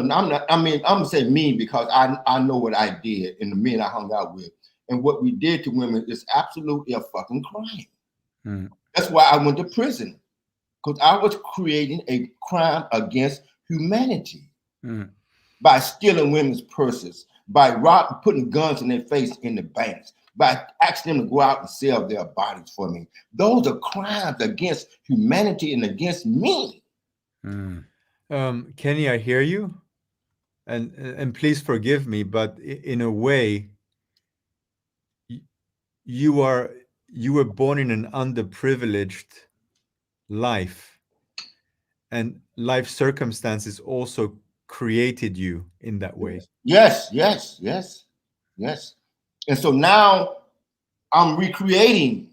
gonna say me because I know what I did and the men I hung out with, and what we did to women is absolutely a fucking crime. That's why I went to prison, because I was creating a crime against humanity by stealing women's purses, by putting guns in their face in the banks, by asking them to go out and sell their bodies for me. Those are crimes against humanity and against me. Kenny, I hear you, and please forgive me, but in a way, you were born in an underprivileged life, and life circumstances also created you in that way. Yes. And so now I'm recreating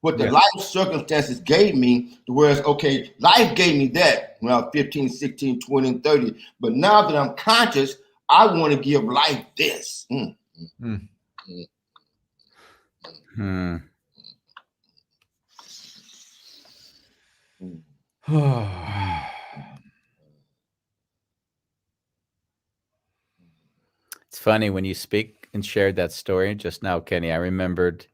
what the life circumstances gave me, to whereas, okay, life gave me that when I was 15, 16, 20, and 30. But now that I'm conscious, I want to give life this. It's funny when you speak and shared that story just now, Kenny. I remembered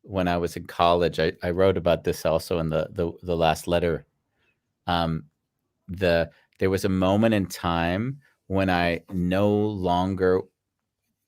when I was in college, I wrote about this also in the last letter. There was a moment in time when I no longer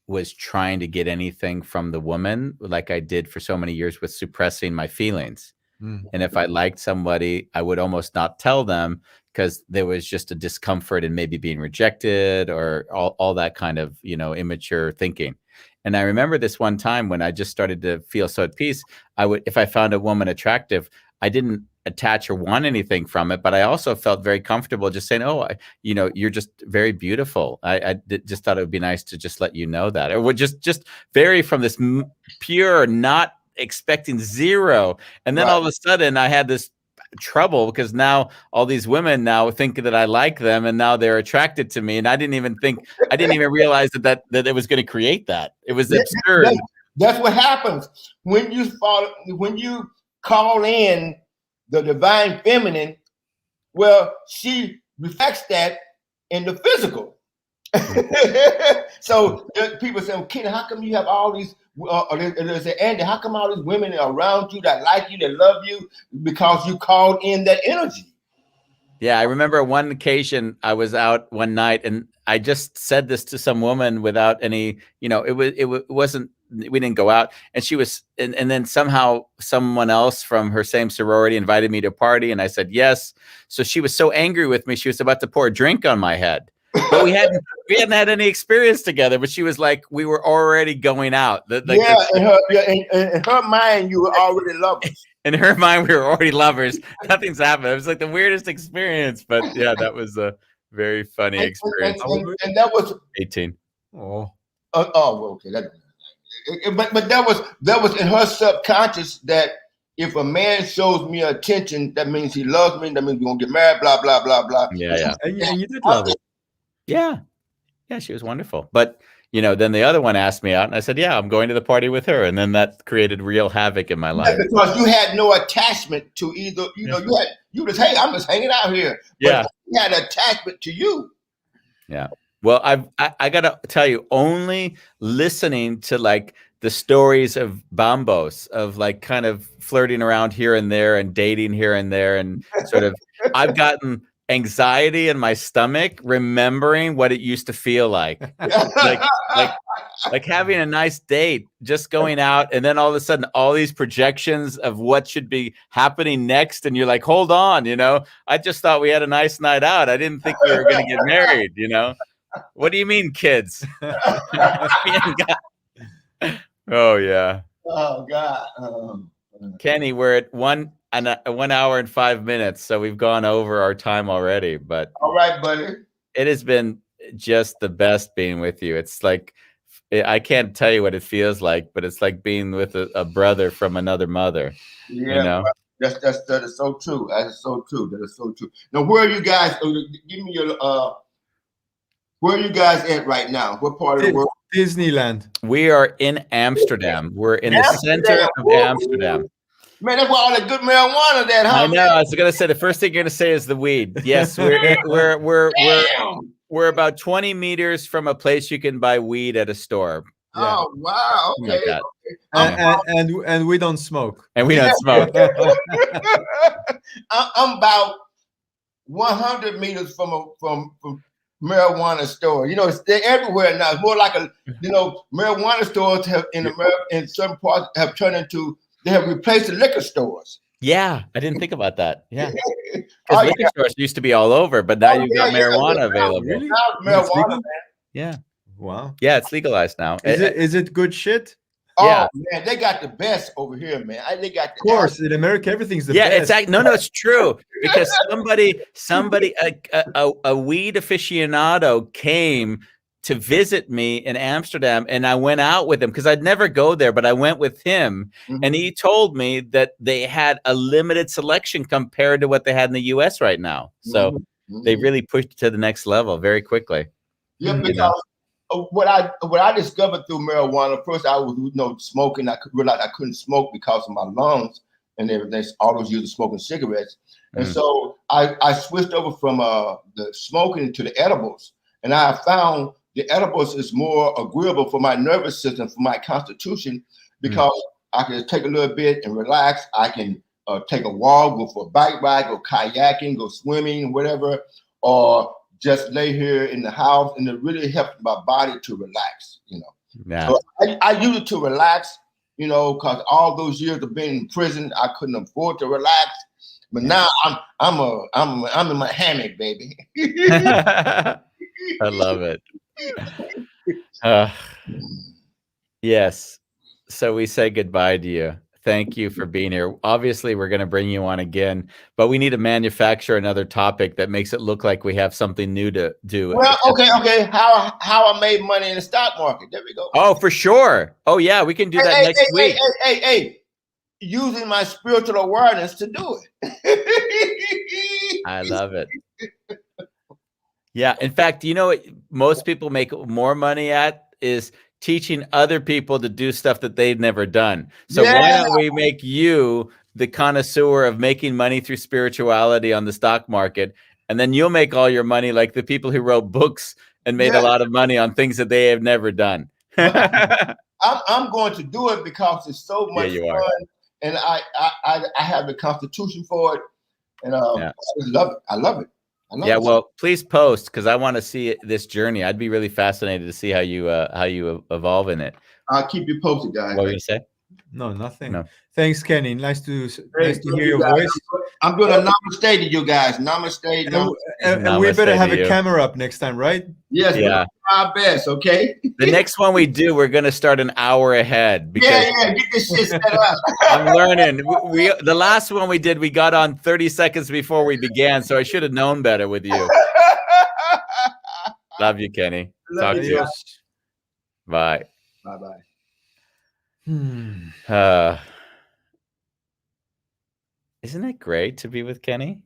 was trying to get anything from the woman like I did for so many years with suppressing my feelings. And if I liked somebody, I would almost not tell them because there was just a discomfort in maybe being rejected or all that kind of, immature thinking. And I remember this one time when I just started to feel so at peace, if I found a woman attractive, I didn't attach or want anything from it, but I also felt very comfortable just saying, oh, you're just very beautiful. I just thought it would be nice to just let you know that, or would just vary from this pure, not expecting zero. And then all of a sudden I had this trouble because now all these women now think that I like them and now they're attracted to me. And I didn't even realize that it was going to create that. It was absurd. That's what happens when you call in the divine feminine. Well, she reflects that in the physical. So people say, well, Kenny, how come you have all these, they say, Andy, how come all these women are around you that like you, that love you? Because you called in that energy. Yeah, I remember one occasion I was out one night and I just said this to some woman without any, it wasn't, we didn't go out, and she was, and then somehow someone else from her same sorority invited me to a party and I said yes. So she was so angry with me, she was about to pour a drink on my head. But we hadn't had any experience together. But she was like, we were already going out. In her mind, you were already lovers. In her mind, we were already lovers. Nothing's happened. It was like the weirdest experience. But yeah, that was a very funny experience. And that was 18. Oh, okay. But that was in her subconscious that if a man shows me attention, that means he loves me. That means we're gonna get married. Blah blah blah blah. Yeah. And you did love it. Yeah, she was wonderful. But then the other one asked me out, and I said, "Yeah, I'm going to the party with her." And then that created real havoc in my life because you had no attachment to either. You just hey, I'm just hanging out here. But he had attachment to you. Yeah. Well, I gotta tell you, only listening to like the stories of Bambos, of like kind of flirting around here and there and dating here and there, and sort of, I've gotten anxiety in my stomach remembering what it used to feel like having a nice date, just going out, and then all of a sudden all these projections of what should be happening next, and you're like, hold on, I just thought we had a nice night out. I didn't think we were going to get married. What do you mean, kids? Oh yeah. Oh God. Kenny, we're at 1 hour and 5 minutes, so we've gone over our time already. But all right, buddy. It has been just the best being with you. It's like, I can't tell you what it feels like, but it's like being with a brother from another mother. Yeah, that is so true. That is so true. Now, where are you guys? Give me your where are you guys at right now? What part of the world? Disneyland. We are in Amsterdam. We're in the center of Amsterdam. Man, that's where all the good marijuana that, huh? I know. I was gonna say the first thing you're gonna say is the weed. Yes, we're about 20 meters from a place you can buy weed at a store. Yeah. Oh wow! Okay. Like and we don't smoke. And we don't smoke. I'm about 100 meters from marijuana store. They're everywhere now. It's more like marijuana stores have in certain parts have turned into, they have replaced the liquor stores. Yeah, I didn't think about that. Yeah, because liquor stores used to be all over, but now you've got marijuana available. Really? Now marijuana, man. Yeah. Wow. Yeah, it's legalized now. Is it good shit? Oh man, they got the best over here, man. They got of course in America everything's the best. Yeah, it's true, because somebody a weed aficionado came to visit me in Amsterdam, and I went out with him because I'd never go there, but I went with him, and he told me that they had a limited selection compared to what they had in the US right now. So they really pushed it to the next level very quickly. Yeah, because what I discovered through marijuana, first I was smoking. I realized I couldn't smoke because of my lungs and everything. All those years of smoking cigarettes, and so I switched over from the smoking to the edibles, and I found the edibles is more agreeable for my nervous system, for my constitution, because I can take a little bit and relax. I can take a walk, go for a bike ride, go kayaking, go swimming, whatever, or just lay here in the house, and it really helps my body to relax, Yeah. So I use it to relax, because all those years of being in prison, I couldn't afford to relax. But now I'm in my hammock, baby. I love it. Yes. So we say goodbye to you. Thank you for being here. Obviously, we're going to bring you on again, but we need to manufacture another topic that makes it look like we have something new to do. Well, okay. How I made money in the stock market. There we go. Oh, for sure. Oh, yeah. We can do that next week. Hey. Using my spiritual awareness to do it. I love it. Yeah. In fact, what most people make more money at is teaching other people to do stuff that they've never done. So why don't we make you the connoisseur of making money through spirituality on the stock market, and then you'll make all your money like the people who wrote books and made a lot of money on things that they have never done. I'm going to do it because it's so much fun, and I have the constitution for it, and I just love it. I love it. Well, please post, because I want to see this journey. I'd be really fascinated to see how you evolve in it. I'll keep you posted, guys. What were you say? No, nothing. No. Thanks, Kenny. Nice to Thank hear you, your guys. voice. I'm doing a namaste to you guys. Namaste. And, Namaste. and we Namaste better have to a you. camera up next time, right? Yes, we're Yeah. doing our best, okay? The next one we do, we're going to start an hour ahead because Yeah, get this shit set up. I'm learning. We the last one we did, we got on 30 seconds before we began, so I should have known better with you. Love you, Kenny. Love Talk you to you. guys. Bye. Bye-bye. Isn't it great to be with Kenny?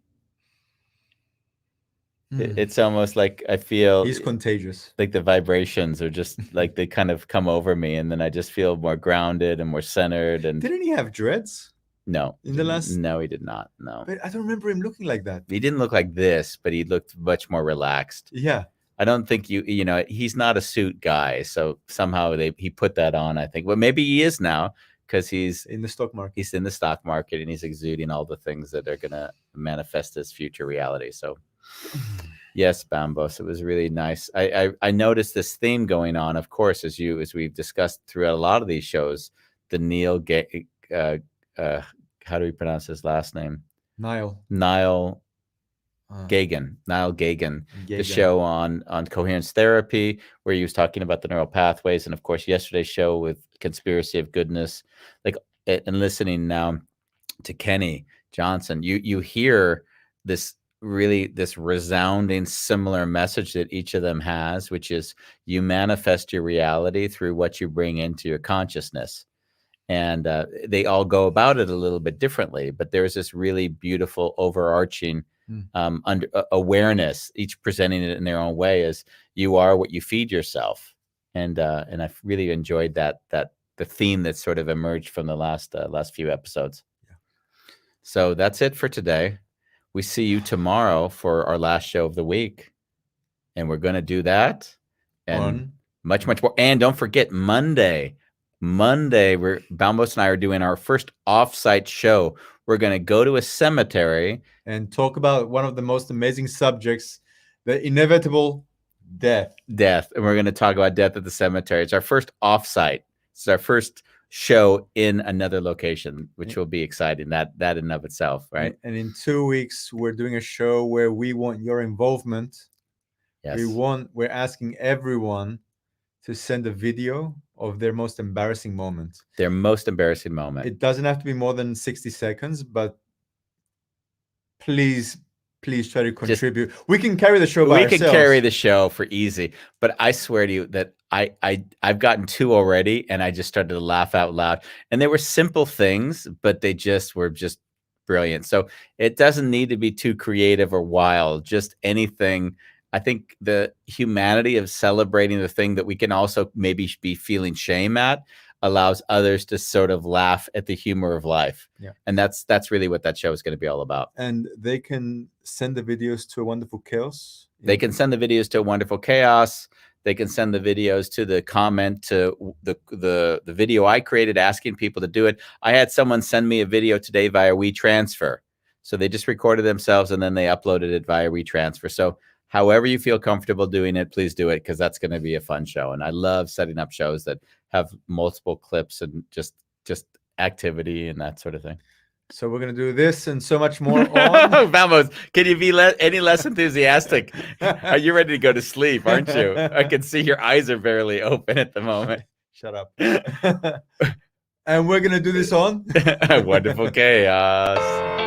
Hmm. It's almost like I feel He's contagious. like the vibrations are just like they kind of come over me, and then I just feel more grounded and more centered. And Didn't he have dreads? no, In the last- no, he did not. No, But I don't remember him looking like that. he didn't look like this, but he looked much more relaxed. Yeah. I don't think you know, he's not a suit guy, so somehow he put that on, I think. Well, maybe he is now because he's In the stock market. in the stock market and he's exuding all the things that are going to manifest as future reality. So yes, Bambos, it was really nice. I noticed this theme going on, of course, as we've discussed throughout a lot of these shows, the Neil how do we pronounce his last name? Niall Gagin, the show on Coherence Therapy, where he was talking about the neural pathways, and of course yesterday's show with Conspiracy of Goodness, like, and listening now to Kenny Johnson, you hear this resounding similar message that each of them has, which is you manifest your reality through what you bring into your consciousness. And they all go about it a little bit differently, but there's this really beautiful overarching awareness, each presenting it in their own way, as you are what you feed yourself. And I've really enjoyed that the theme that sort of emerged from the last few episodes. Yeah. So that's it for today. We see you tomorrow for our last show of the week, and we're going to do that and much more. And don't forget Monday, where Bambos and I are doing our first offsite show. We're going to go to a cemetery and talk about one of the most amazing subjects, the inevitable death. And we're going to talk about death at the cemetery. It's our first offsite. It's our first show in another location, which will be exciting. That in and of itself, right? And in 2 weeks, we're doing a show where we want your involvement. Yes. We're asking everyone to send a video of their most embarrassing moment. It doesn't have to be more than 60 seconds, but please try to contribute. We can carry the show by ourselves. We can carry the show for easy, but I swear to you that I've gotten 2 already, and I just started to laugh out loud. And they were simple things, but they were just brilliant. So it doesn't need to be too creative or wild, just anything. I think the humanity of celebrating the thing that we can also maybe be feeling shame at allows others to sort of laugh at the humor of life. Yeah. And that's really what that show is going to be all about. And they can send the videos to A Wonderful Chaos. They can send the videos to A Wonderful Chaos. They can send the videos to the comment to the video I created asking people to do it. I had someone send me a video today via WeTransfer. So they just recorded themselves and then they uploaded it via WeTransfer. So however you feel comfortable doing it, please do it, because that's going to be a fun show. And I love setting up shows that have multiple clips and just activity and that sort of thing. So we're going to do this and so much more on. Vamos, can you be any less enthusiastic? Are you ready to go to sleep, aren't you? I can see your eyes are barely open at the moment. Shut up. And we're going to do this on Wonderful Chaos.